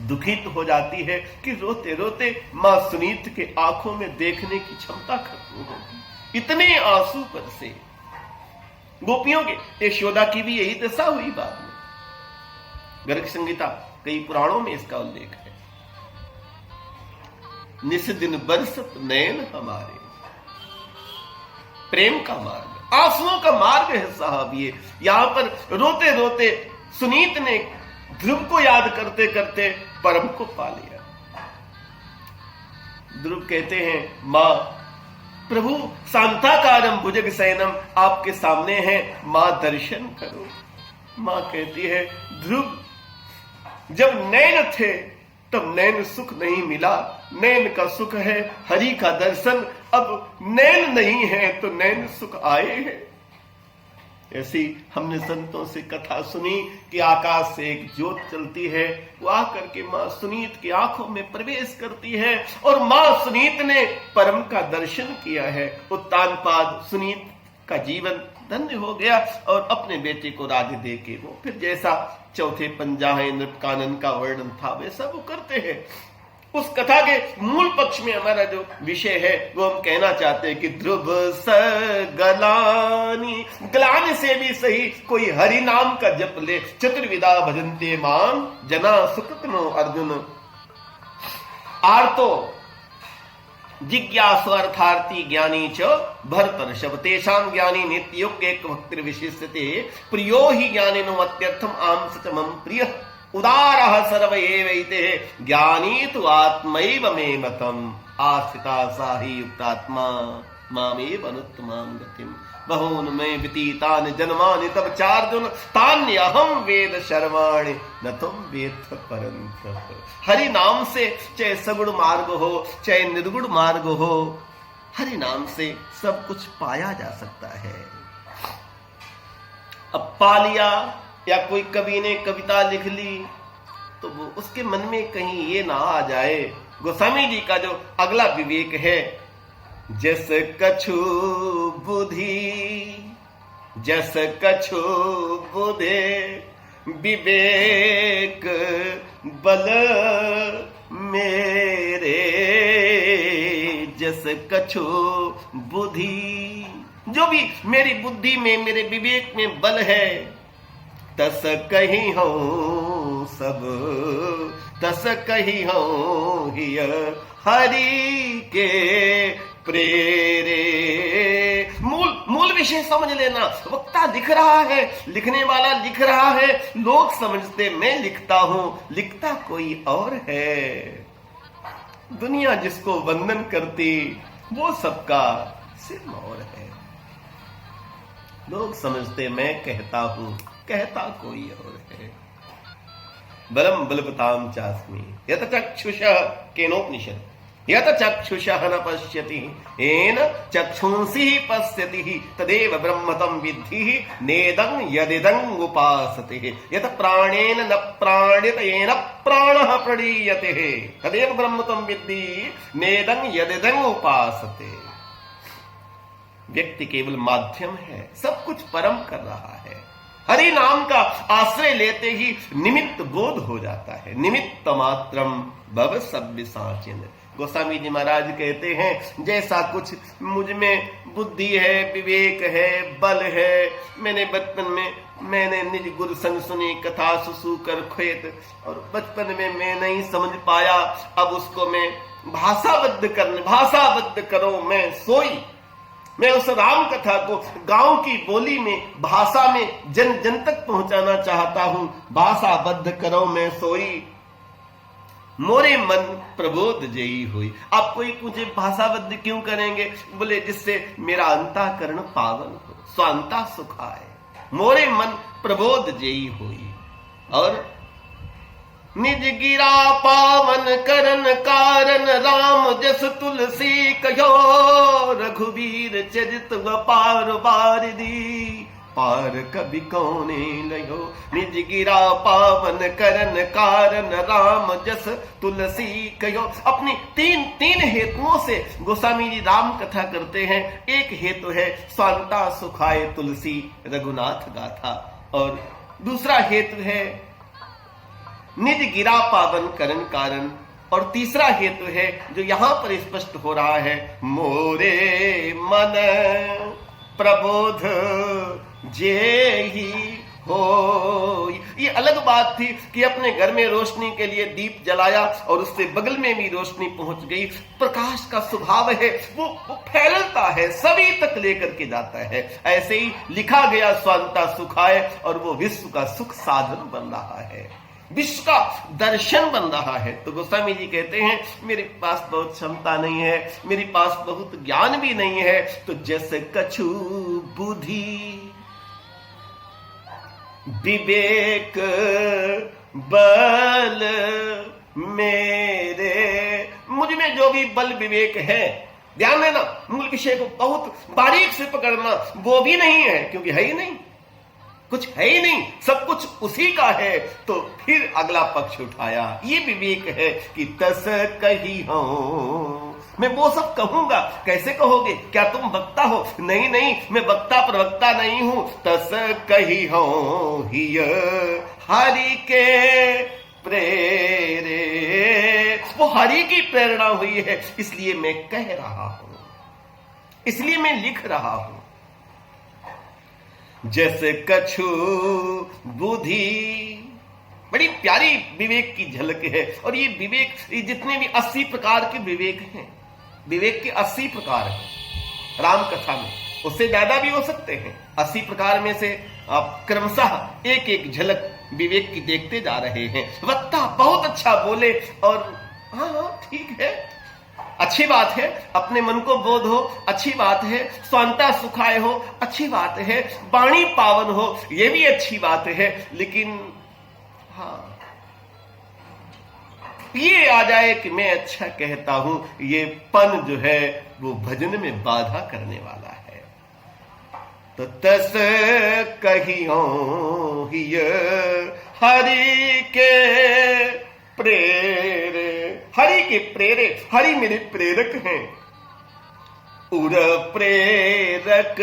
दुखित हो जाती है कि रोते रोते मां सुनीत के आंखों में देखने की क्षमता खत्म होगी, इतने आंसू पर से। गोपियों के, यशोदा की भी यही दशा हुई बाद में। गर्ग संहिता कई पुराणों में इसका उल्लेख है। निस दिन बरसत नैन हमारे, प्रेम का मार्ग, आंसुओं का मार्ग है साहब ये। यहां पर रोते रोते सुनीत ने ध्रुव को याद करते करते परम को पा लिया। ध्रुव कहते हैं, मां प्रभु शांताकारम भुजग शयनम, आपके सामने है, मां दर्शन करो। मां कहती है, ध्रुव जब नैन थे तब नैन सुख नहीं मिला, नैन का सुख है हरि का दर्शन, अब नैन नहीं है तो नैन सुख आए हैं। ऐसी हमने संतों से कथा सुनी कि आकाश से एक ज्योत चलती है, वो आकर के मां सुनीत की आंखों में प्रवेश करती है, और मां सुनीत ने परम का दर्शन किया है। उत्तानपाद सुनीत का जीवन धन्य हो गया, और अपने बेटे को राज्य दे के वो फिर जैसा चौथे पंजाहे नृपकानन का वर्णन था वैसा वो करते हैं। उस कथा के मूल पक्ष में हमारा जो विषय है वो हम कहना चाहते हैं कि ध्रुव स गलानी, गलाने से भी सही कोई हरि नाम का जप ले। चतुर्विधा भजन्ते माम जना सुकृतनो अर्जुन, आर्तो जिज्ञासु अर्थार्थी ज्ञानी च भरतर्षभ, तेषां ज्ञानी नित्युक् एक भक्तिर विशिष्यते, प्रियो ही ज्ञानिनो अत्यर्थम आम सच मम प्रिय, उदारः सर्व एवैते, ज्ञानी तु आत्मैव मे मतम्, आस्थिता सा ही युक्तात्मा मामेव अनुत्तमां गतिम्। बहून् मे व्यतीतानि जन्मानि तव चार्जुन, तान्यहं वेद शर्वाणि न तुम वेद परंतप। हरि नाम से चाहे सगुण मार्ग हो चाहे निर्गुण मार्ग हो, हरि नाम से सब कुछ पाया जा सकता है। अब पा लिया, या कोई कवि ने कविता लिख ली तो वो उसके मन में कहीं ये ना आ जाए। गोस्वामी जी का जो अगला विवेक है, जस कछु बुद्धि जस कछु बुद्धे विवेक बल मेरे, जस कछु बुद्धि, जो भी मेरी बुद्धि में मेरे विवेक में बल है, तस कही हो सब, तस कही हो हिय हरि के प्रेरे। मूल विषय समझ लेना। वक्ता लिख रहा है, लिखने वाला लिख रहा है, लोग समझते मैं लिखता हूं, लिखता कोई और है। दुनिया जिसको वंदन करती वो सबका सिर और है। लोग समझते मैं कहता हूं, कहता कोई और है। बलम बलवताम चास्मि यत चक्षुषः केनोपनिषद यत चक्षुषः न पश्यति येन चक्षुंसि पश्यति तदेव ब्रह्मतं विद्धि नेदं यदिदं उपासते यत प्राणेन न प्राणित येन प्राणः प्रणीयते तदेव ब्रह्मतं विद्धि नेदं यदिदं उपासते। व्यक्ति केवल माध्यम है, सब कुछ परम कर रहा है। हरि नाम का आश्रय लेते ही निमित्त बोध हो जाता है। निमित्त मात्रम भव सभ्य साचिन। गोस्वामी जी महाराज कहते हैं जैसा कुछ मुझ में बुद्धि है, विवेक है, बल है, मैंने बचपन में मैंने निज गुरु संग सुनी कथा सुसु कर खेत और बचपन में मैं नहीं समझ पाया, अब उसको मैं भाषाबद्ध करो मैं सोई। मैं उस राम कथा को गांव की बोली में भाषा में जन जन तक पहुंचाना चाहता हूं। भाषाबद्ध करो मैं सोई मोरे मन प्रबोध जयी हुई। आप कोई पूछे भाषाबद्ध क्यों करेंगे? बोले जिससे मेरा अंतःकरण पावन हो, स्वांता सुखाए। मोरे मन प्रबोध जयी हुई। और निज गिरा पावन करन कारण राम जस तुलसी कहो रघुवीर चरित अपार बारिदी पार कभी कौने लयो। निज गिरा पावन करन कारण राम जस तुलसी कहो। अपनी तीन हेतुओं से गोस्वामी जी राम कथा करते हैं। एक हेतु है स्वांता सुखाए तुलसी रघुनाथ गाथा, और दूसरा हेतु है निज गिरा पावन करन कारण, और तीसरा हेतु है जो यहां पर स्पष्ट हो रहा है मोरे मन प्रबोध जेहि हो। ये अलग बात थी कि अपने घर में रोशनी के लिए दीप जलाया और उससे बगल में भी रोशनी पहुंच गई। प्रकाश का स्वभाव है वो फैलता है, सभी तक लेकर के जाता है। ऐसे ही लिखा गया स्वांता सुखाए, और वो विश्व का सुख साधन बन रहा है, विश्व का दर्शन बन रहा है। तो गोस्वामी जी कहते हैं मेरे पास बहुत क्षमता नहीं है, मेरे पास बहुत ज्ञान भी नहीं है, तो जैसे कछु बुद्धि विवेक बल मेरे, मुझ में जो भी बल विवेक है, ध्यान देना मूल विषय को बहुत बारीक से पकड़ना, वो भी नहीं है क्योंकि है ही नहीं, कुछ है ही नहीं, सब कुछ उसी का है। तो फिर अगला पक्ष उठाया, ये विवेक है कि तस कही हो, मैं वो सब कहूंगा। कैसे कहोगे? क्या तुम वक्ता हो? नहीं नहीं, मैं वक्ता प्रवक्ता नहीं हूं। तस कही हो हिय हरि के प्रेरे, वो हरि की प्रेरणा हुई है, इसलिए मैं कह रहा हूं, इसलिए मैं लिख रहा हूं। जैसे कछु बुद्धि, बड़ी प्यारी विवेक की झलक है। और ये विवेक, ये जितने भी 80 प्रकार के विवेक हैं, विवेक के 80 प्रकार हैं राम कथा में, उससे ज्यादा भी हो सकते हैं। 80 प्रकार में से आप क्रमशः एक एक झलक विवेक की देखते जा रहे हैं। वक्ता बहुत अच्छा बोले और हाँ ठीक है, अच्छी बात है, अपने मन को बोध हो, अच्छी बात है, स्वांता सुखाए हो, अच्छी बात है, वाणी पावन हो, ये भी अच्छी बात है। लेकिन हाँ, ये आ जाए कि मैं अच्छा कहता हूं, ये पन जो है वो भजन में बाधा करने वाला है। तो तस कहियो हिय हरि के प्रेरे, हरि के प्रेरे, हरि मेरे प्रेरक हैं। उर प्रेरक,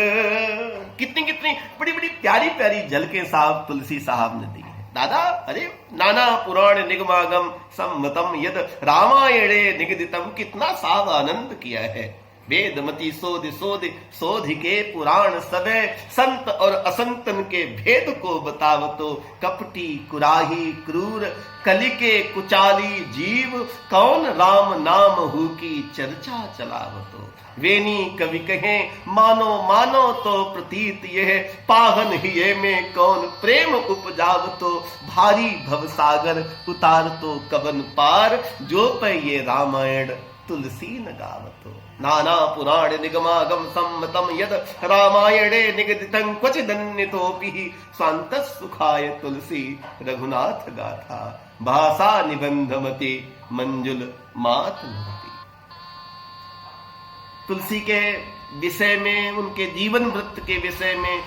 कितनी कितनी बड़ी बड़ी प्यारी प्यारी झलकें साहब तुलसी साहब ने दी है। दादा, अरे नाना पुराण निगमागम सम्मतम यद रामायणे निगदितम, कितना साहब आनंद किया है। वेदमती सोध सोध सोध के पुराण सबे, संत और असंतन के भेद को बतावतो। कपटी कुराही क्रूर कलिके कुचाली जीव, कौन राम नाम हु की चर्चा चलावतो। वेनी कवि कहे मानो मानो तो प्रतीत यह, पाहन हिये में कौन प्रेम उपजावतो। भारी भवसागर उतार तो कवन पार, जो पे ये रामायण तुलसी न गावतो। नाना पुराण निगमागम सम्मतम यद रामायणे निगदितं क्वचिदन्यतोपि स्वांत सुखाय तुलसी रघुनाथ गाथा भाषा निबंधमति मंजुल मात नरति। तुलसी के विषय में, उनके जीवन वृत्त के विषय में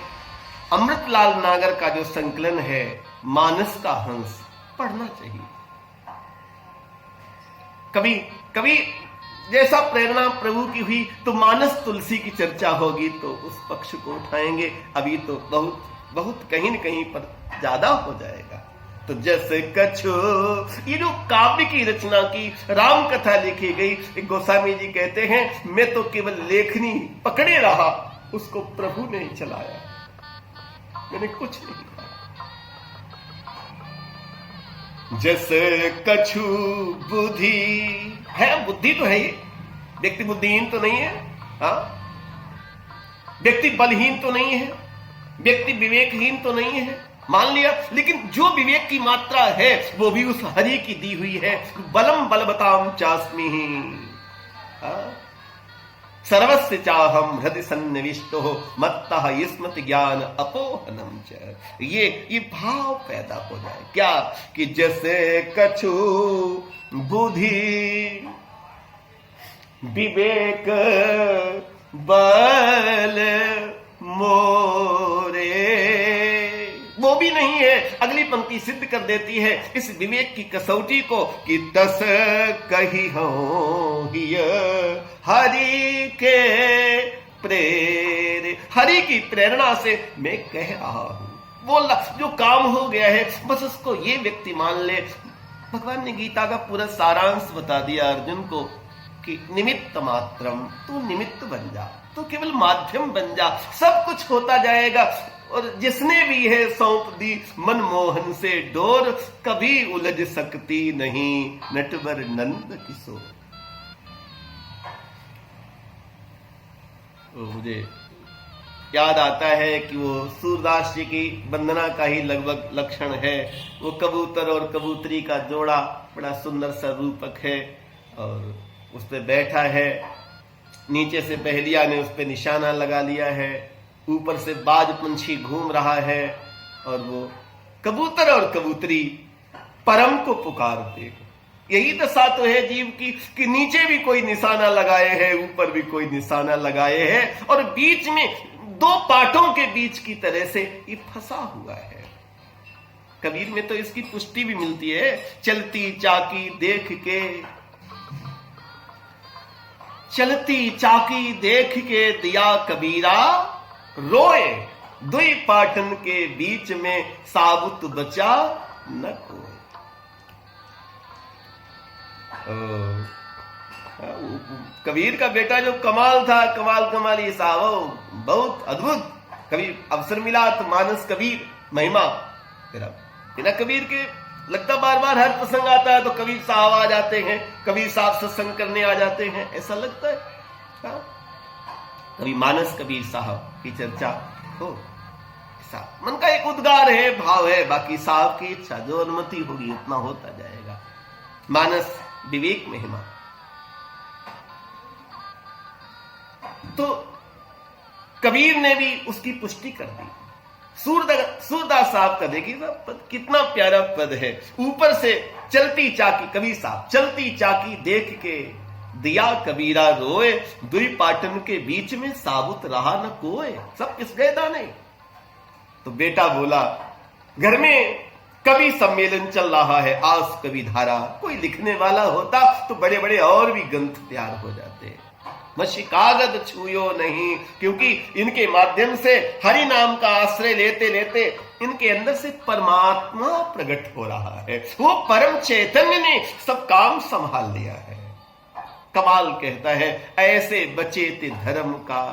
अमृतलाल नागर का जो संकलन है मानस का हंस, पढ़ना चाहिए। कभी जैसा प्रेरणा प्रभु की हुई तो मानस तुलसी की चर्चा होगी तो उस पक्ष को उठाएंगे। अभी तो बहुत कहीं न कहीं पर ज्यादा हो जाएगा। तो जैसे कछु, ये जो काव्य की रचना की राम कथा लिखी गई, गोस्वामी जी कहते हैं मैं तो केवल लेखनी पकड़े रहा, उसको प्रभु ने ही चलाया, मैंने कुछ नहीं कहा। जैसे कछु बुद्धि है, बुद्धि तो है ही, व्यक्ति बुद्धिहीन तो नहीं है, व्यक्ति बलहीन तो नहीं है, व्यक्ति विवेकहीन तो नहीं है, मान लिया। लेकिन जो विवेक की मात्रा है वो भी उस हरि की दी हुई है। बलम बलवताम चास्मि सर्वस्य चाहम हृदय सन्निविष्टो मत्तः स्मृति ज्ञान अपोहनम च। ये भाव पैदा हो जाए क्या कि जैसे कछु बुद्धि विवेक बल मोरे, वो भी नहीं है। अगली पंक्ति सिद्ध कर देती है इस विवेक की कसौटी को कि तस कही हो हरि के प्रेरे, हरि की प्रेरणा से मैं कह रहा हूं। वो जो काम हो गया है बस उसको ये व्यक्ति मान ले। भगवान ने गीता का पूरा सारांश बता दिया अर्जुन को कि निमित्त मात्रम, तू निमित्त बन जा, तू केवल माध्यम बन जा, सब कुछ होता जाएगा। और जिसने भी है सौंप दी मनमोहन से डोर, कभी उलझ सकती नहीं नटवर नंद किशोर। मुझे याद आता है कि वो सूरदास जी की वंदना का ही लगभग लक्षण है। वो कबूतर और कबूतरी का जोड़ा बड़ा सुंदर सा रूपक है और उस पे बैठा है, नीचे से पहलिया ने उस पे निशाना लगा लिया है, ऊपर से बाज पंछी घूम रहा है और वो कबूतर और कबूतरी परम को पुकारते। यही दशा तो है जीव की कि नीचे भी कोई निशाना लगाए है, ऊपर भी कोई निशाना लगाए है और बीच में दो पाठों के बीच की तरह से ये फंसा हुआ है। कबीर में तो इसकी पुष्टि भी मिलती है। चलती चाकी देख के, चलती चाकी देख के दिया कबीरा रोए, दुई पाटन के बीच में साबुत बचा न कोई। कबीर का बेटा जो कमाल था, कमाली साहब, बहुत अद्भुत। कभी अवसर मिला तो मानस कबीर महिमा, बिना कबीर के लगता बार बार हर प्रसंग आता है तो कबीर साहब आ जाते हैं, कबीर साहब सत्संग करने आ जाते हैं, ऐसा लगता है। कभी मानस कबीर साहब की चर्चा हो, मन का एक उद्गार है, भाव है, बाकी साहब की इच्छा, जो अनुमति होगी उतना होता जाएगा। मानस विवेक महिमा। तो कबीर ने भी उसकी पुष्टि कर दी। सूरदास साहब का देखिए पद, कितना प्यारा पद है। ऊपर से चलती चाकी, कबीर साहब चलती चाकी देख के दिया कबीरा रोए, दुई पाटन के बीच में साबुत रहा न कोय। सब किस गए दाने। तो बेटा बोला घर में कवि सम्मेलन चल रहा है, आस कवि धारा, कोई लिखने वाला होता तो बड़े बड़े और भी ग्रंथ तैयार हो जाते। मशी कागज छूयो नहीं, क्योंकि इनके माध्यम से हरि नाम का आश्रय लेते लेते इनके अंदर से परमात्मा प्रकट हो रहा है। वो परम चैतन्य ने सब काम संभाल लिया है। कमाल कहता है ऐसे बचे थे धर्म का,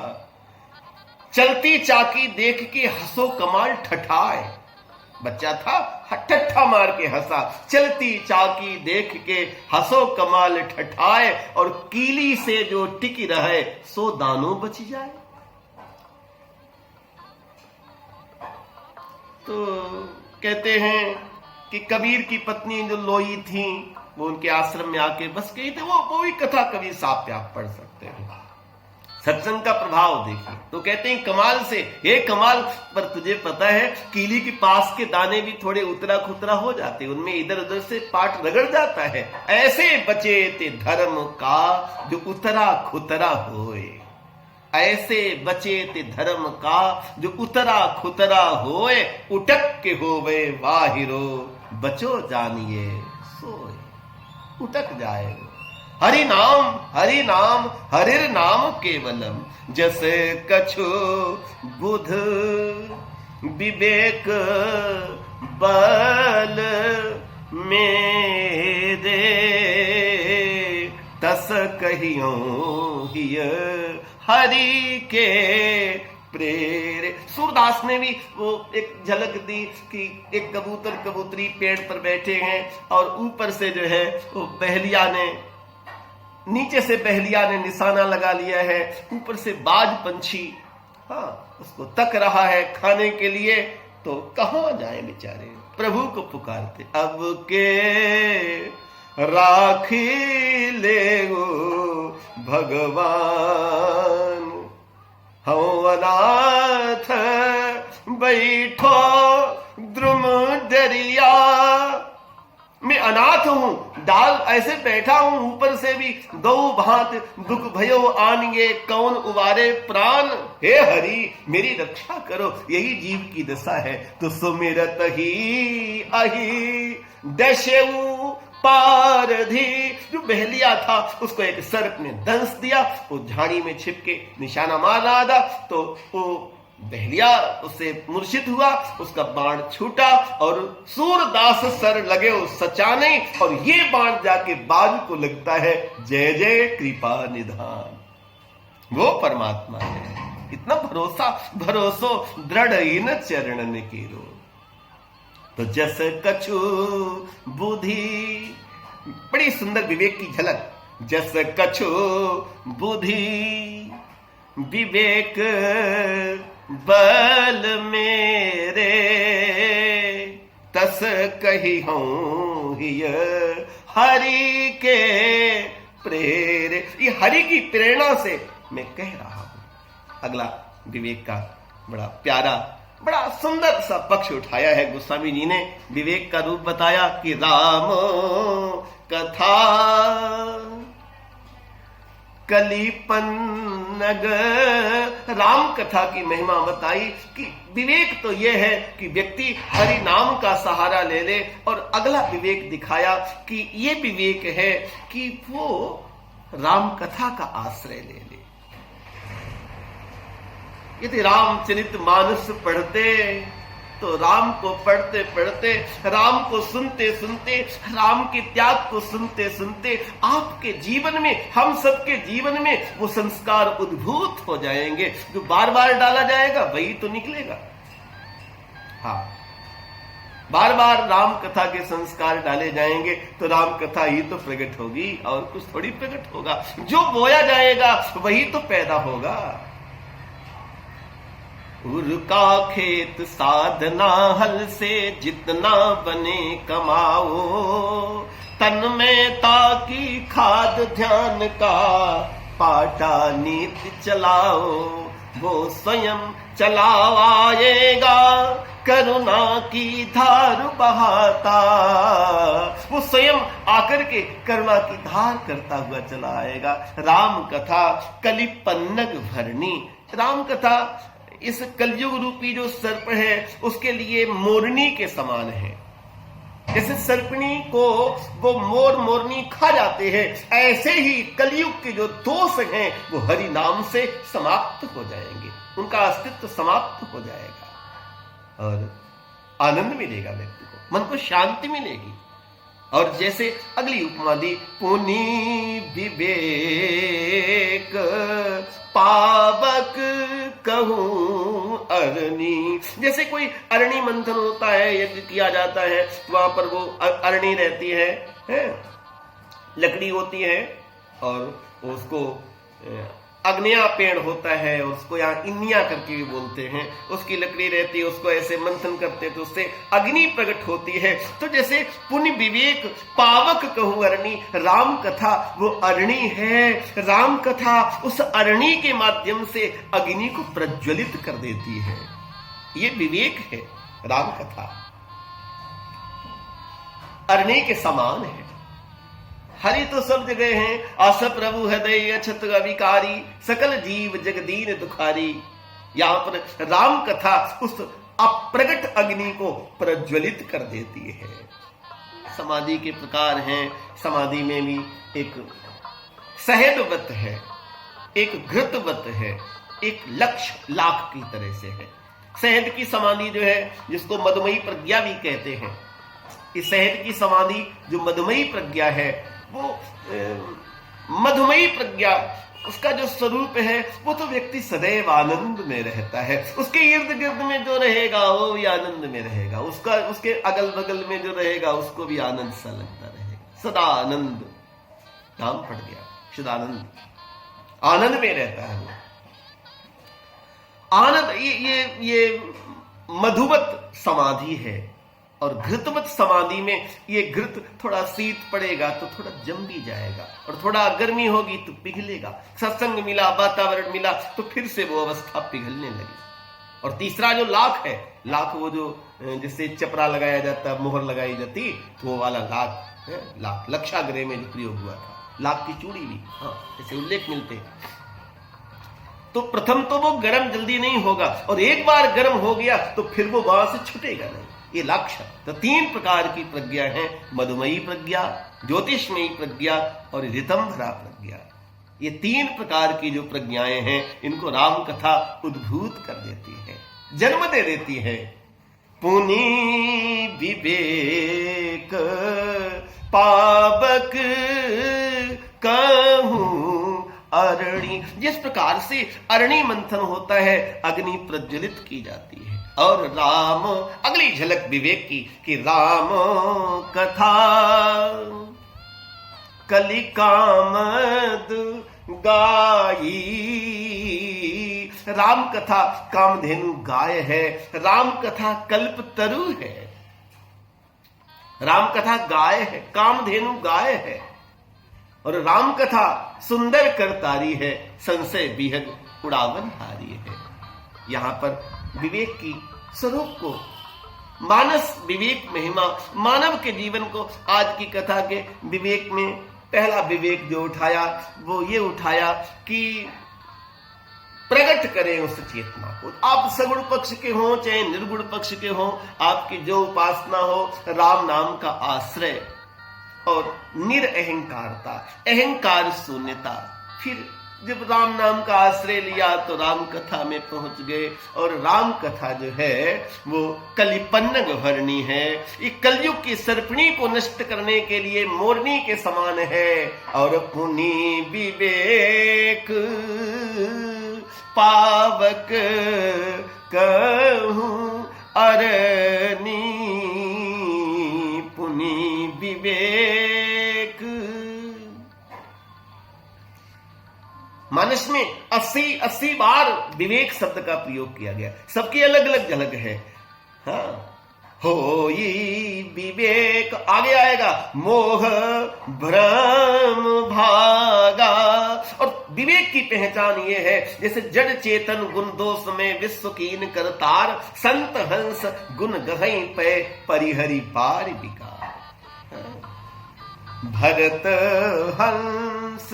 चलती चाकी देख के हंसो कमाल ठठाए। बच्चा था, ठट्ठा मार के हंसा, चलती चाकी देख के हंसो कमाल ठठाए, और कीली से जो टिक रहे सो दानों बच जाए। तो कहते हैं कि कबीर की पत्नी जो लोई थी वो उनके आश्रम में आके बस गई थी। वो भी कथा कबीर साहब पे आप पढ़ सकते हैं। सत्संग का प्रभाव देखिए। तो कहते हैं कमाल से, हे कमाल, पर तुझे पता है कीली के पास के दाने भी थोड़े उतरा खुतरा हो जाते, उनमें इधर उधर से पाट रगड़ जाता है। ऐसे बचे ते धर्म का जो उतरा खुतरा होए, ऐसे बचे ते धर्म का जो उतरा खुतरा होए, उटक के होवे वाहिरो बचो जानिए सोए। उटक जाए हरि नाम हरिर नाम केवलम, जैसे कछु बुध विवेक बल मेरे, तस कहियो हिय हरि के प्रेरे। सूरदास ने भी वो एक झलक दी कि एक कबूतर कबूतरी पेड़ पर बैठे हैं और ऊपर से जो है वो बहलिया ने, नीचे से बहलिया ने निशाना लगा लिया है, ऊपर से बाज पंछी उसको तक रहा है खाने के लिए। तो कहां जाए बेचारे, प्रभु को पुकारते, अब के राखी ले गो भगवान, हम अनाथ बैठो द्रुम दरिया। मैं अनाथ हूं, डाल ऐसे बैठा हूं, ऊपर से भी दो भांत दुख भयो आनगे, कौन उबारे प्राण। हे हरि मेरी रक्षा करो, यही जीव की दशा है। तो सुमिरत ही अहि दशऊ पारधी, जो बहलिया था उसको एक सर्प ने दंश दिया, वो झाड़ी में छिप के निशाना मार रहा था, तो वो बहलिया उससे मूर्छित हुआ, उसका बाण छूटा और सूरदास सर लगे उस सचाने, और ये बाण जाके बाज को लगता है। जय जय कृपा निधान, वो परमात्मा है। इतना भरोसो दृढ़ इन चरणन केरो। तो जस कछु बुद्धि, बड़ी सुंदर विवेक की झलक। जस कछु बुद्धि विवेक बल मेरे, तस कही हूं हिय हरि के प्रेरे। ये हरि की प्रेरणा से मैं कह रहा हूं। अगला विवेक का बड़ा प्यारा, बड़ा सुंदर सा पक्ष उठाया है गोस्वामी जी ने। विवेक का रूप बताया कि राम कथा कलिपन्नग, राम कथा की महिमा बताई कि विवेक तो यह है कि व्यक्ति हरि नाम का सहारा ले ले, और अगला विवेक दिखाया कि यह विवेक है कि वो राम कथा का आश्रय ले ले। यदि रामचरित मानस पढ़ते तो राम को पढ़ते पढ़ते, राम को सुनते सुनते, राम के त्याग को सुनते सुनते आपके जीवन में, हम सबके जीवन में वो संस्कार उद्भूत हो जाएंगे। जो बार बार डाला जाएगा वही तो निकलेगा। हाँ, बार बार राम कथा के संस्कार डाले जाएंगे तो राम कथा ही तो प्रकट होगी, और कुछ थोड़ी प्रकट होगा। जो बोया जाएगा वही तो पैदा होगा। उर का खेत साधना हल से जितना बने कमाओ, तन में ताकि खाद ध्यान का पाटा नीति चलाओ। वो स्वयं चलावाएगा करुणा की धार बहाता, वो स्वयं आकर के करुणा की धार करता हुआ चला आएगा। राम कथा कलिपन्नग भरनी, राम कथा इस कलयुग रूपी जो सर्प है उसके लिए मोरनी के समान है। जैसे सर्पणी को वो मोर मोरनी खा जाते हैं, ऐसे ही कलयुग के जो दोष हैं वो हरि नाम से समाप्त हो जाएंगे, उनका अस्तित्व समाप्त हो जाएगा और आनंद मिलेगा व्यक्ति को, मन को शांति मिलेगी। और जैसे अगली उपमा दी, पुनि विवेक पावक कहूं अरणी। जैसे कोई अरणी मंथन होता है, यज्ञ किया जाता है, वहां पर वो अरणी रहती है, लकड़ी होती है और उसको अग्निया पेड़ होता है, उसको यहाँ इन्निया करके भी बोलते हैं, उसकी लकड़ी रहती है, उसको ऐसे मंथन करते हैं तो उससे अग्नि प्रकट होती है। तो जैसे पुण्य विवेक पावक कहूं अरणी, राम कथा वो अरणी है। राम कथा उस अरणी के माध्यम से अग्नि को प्रज्वलित कर देती है। ये विवेक है। राम कथा अरणी के समान है। हरि तो सब जगह है, आस प्रभु हृदय अछत अविकारी, सकल जीव जगदीन दुखारी। यहां पर राम कथा उस अप्रगट अग्नि को प्रज्वलित कर देती है। समाधि के प्रकार हैं। समाधि में भी एक सहदवत है, एक घृतवत है, एक लक्ष्य लाख की तरह से है। सहद की समाधि जो है, जिसको मधुमयी प्रज्ञा भी कहते हैं, इस सहद की समाधि जो मधुमयी प्रज्ञा है, वो मधुमयी प्रज्ञा, उसका जो स्वरूप है वो तो व्यक्ति सदैव आनंद में रहता है। उसके इर्द गिर्द में जो रहेगा वो भी आनंद में रहेगा, उसका उसके अगल बगल में जो रहेगा उसको भी आनंद सा लगता रहेगा। सदा आनंद नाम पड़ गया, सदानंद, आनंद में रहता है वो। आनंद ये मधुवत समाधि है। और घृतवत समाधि में ये घृत थोड़ा शीत पड़ेगा तो थोड़ा जम भी जाएगा, और थोड़ा गर्मी होगी तो पिघलेगा। सत्संग मिला, वातावरण मिला तो फिर से वो अवस्था पिघलने लगी। और तीसरा जो लाख है, लाख वो जो जिससे चपरा लगाया जाता, मोहर लगाई जाती, तो वो वाला लाख है। लाख लक्षाग्रह में जो प्रयोग हुआ था, लाख की चूड़ी भी, हाँ, ऐसे उल्लेख मिलते। तो प्रथम तो वो गर्म जल्दी नहीं होगा, और एक बार गर्म हो गया तो फिर वो वहां से छूटेगा नहीं। ये लक्ष्य। तो तीन प्रकार की प्रज्ञा है, मधुमयी प्रज्ञा, ज्योतिषमयी प्रज्ञा और ऋतंभरा प्रज्ञा। ये तीन प्रकार की जो प्रज्ञाएं हैं, इनको राम कथा उद्भूत कर देती है, जन्म दे देती है। पुनि विवेक पावक कहूं अरणी। जिस प्रकार से अरणी मंथन होता है, अग्नि प्रज्वलित की जाती है। और राम, अगली झलक विवेक की कि राम कथा कलिकामद गाई। राम कथा कामधेनु गाय है, राम कथा कल्पतरु है। राम कथा गाय है, कामधेनु गाय है, और राम कथा सुंदर करतारी है, संशय विहग उड़ावन हारी है। यहां पर विवेक की स्वरूप को, मानस विवेक महिमा, मानव के जीवन को आज की कथा के विवेक में पहला विवेक जो उठाया वो ये उठाया कि प्रकट करें उस चेतना को। आप सगुण पक्ष के हो चाहे निर्गुण पक्ष के हो, आपकी जो उपासना हो, राम नाम का आश्रय और निरअहंकारता, अहंकार शून्यता। फिर जब राम नाम का आश्रय लिया तो राम कथा में पहुंच गए। और राम कथा जो है वो कलिपन्नग भरनी है, ये कलयुग की सर्पणी को नष्ट करने के लिए मोरनी के समान है। और पुनि विवेक पावक कहूं अरनी। पुनि विवेक, मानस में 80 बार विवेक शब्द का प्रयोग किया गया, सबकी अलग अलग झलक है। हाँ, हो ये विवेक, आगे आएगा मोह भ्रम भागा। और विवेक की पहचान ये है, जैसे जड़ चेतन गुण दोष में विश्व कीन करतार, संत हंस गुण गहई पे परिहरि पार विकार। भरत हंस,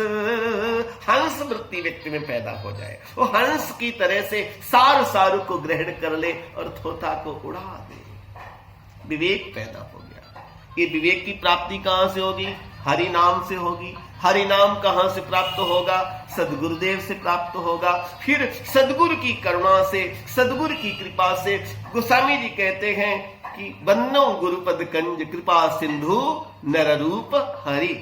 हंस वृत्ति व्यक्ति में पैदा हो जाए, वो हंस की तरह से सार सारू को ग्रहण कर ले और थोथा को उड़ा दे। विवेक पैदा हो गया। ये विवेक की प्राप्ति कहां से होगी? हरि नाम से होगी। हरि नाम कहां से प्राप्त होगा? सदगुरुदेव से प्राप्त होगा। फिर सदगुरु की करुणा से, सदगुरु की कृपा से। गोस्वामी जी कहते हैं कि बन्नो गुरुपद कंज कृपा सिंधु नर रूप हरि।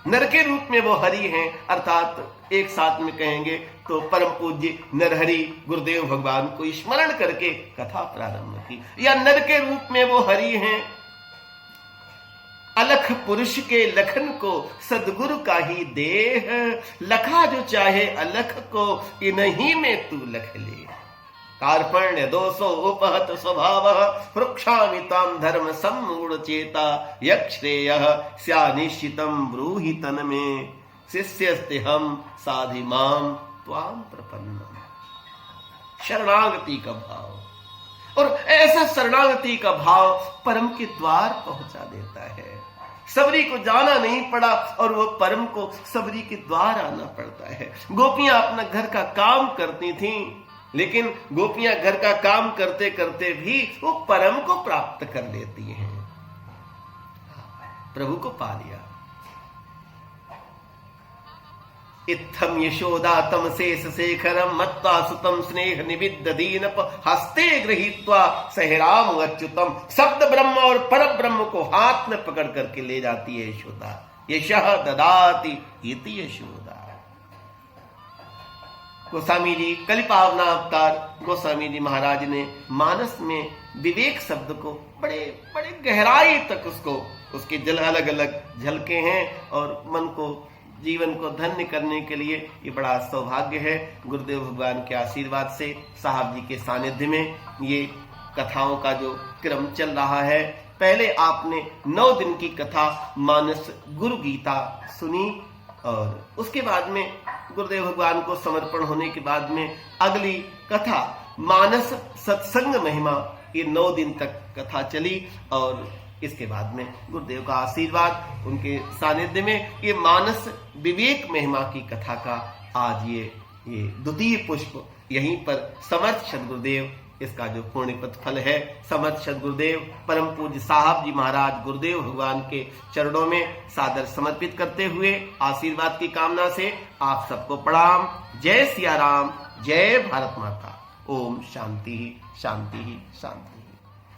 नर के रूप में वो हरि हैं, अर्थात एक साथ में कहेंगे तो परम पूज्य नरहरि गुरुदेव भगवान को स्मरण करके कथा प्रारंभ की। या नर के रूप में वो हरि हैं, अलख पुरुष के लखन को सदगुरु का ही देह, लखा जो चाहे अलख को इन्हीं में तू लख ले। कार्पण्य दोषो उपहत स्वभाव, वृक्षामि ताम धर्म सम्मूढ़ चेता, यक्षेय स्या निश्चितम ब्रूहि तन में, शिष्यस्ते हम साधि माम त्वाम प्रपन्नम। शरणागति का भाव, और ऐसा शरणागति का भाव परम के द्वार पहुंचा देता है। सबरी को जाना नहीं पड़ा और वो परम को सबरी के द्वार आना पड़ता है। गोपियां अपना घर का काम करती थीं, लेकिन गोपियां घर का काम करते करते भी वो परम को प्राप्त कर लेती हैं, प्रभु को पा लिया। इत्थम यशोदा तम शेष शेखरम मत्वा सुतम स्नेह निविद्ध दीनप, हस्ते गृहीत्वा सहराम अच्युतम। शब्द ब्रह्म और पर ब्रह्म को हाथ में पकड़ करके ले जाती है यशोदा। यशः ददाति इति यशोदा। गोस्वामी जी कलिपावना अवतार गोस्वामी जी महाराज ने मानस में विवेक शब्द को बड़े बड़े गहराई तक उसके अलग अलग झलके हैं, और मन को जीवन को धन्य करने के लिए ये बड़ा सौभाग्य है। गुरुदेव भगवान के आशीर्वाद से साहब जी के सानिध्य में ये कथाओं का जो क्रम चल रहा है। पहले आपने 9 दिन की कथा मानस गुरु गीता सुनी, और उसके बाद में गुरुदेव भगवान को समर्पण होने के बाद में अगली कथा मानस सत्संग महिमा, ये 9 दिन तक कथा चली, और इसके बाद में गुरुदेव का आशीर्वाद उनके सानिध्य में ये मानस विवेक महिमा की कथा का आज ये द्वितीय पुष्प यहीं पर समर्थ सद्गुरुदेव, इसका जो पुण्यपथ फल है, समर्थ सद्गुरुदेव परम पूज्य साहब जी महाराज गुरुदेव भगवान के चरणों में सादर समर्पित करते हुए आशीर्वाद की कामना से आप सबको प्रणाम। जय सिया राम, जय भारत माता। ओम शांति शांति शांति।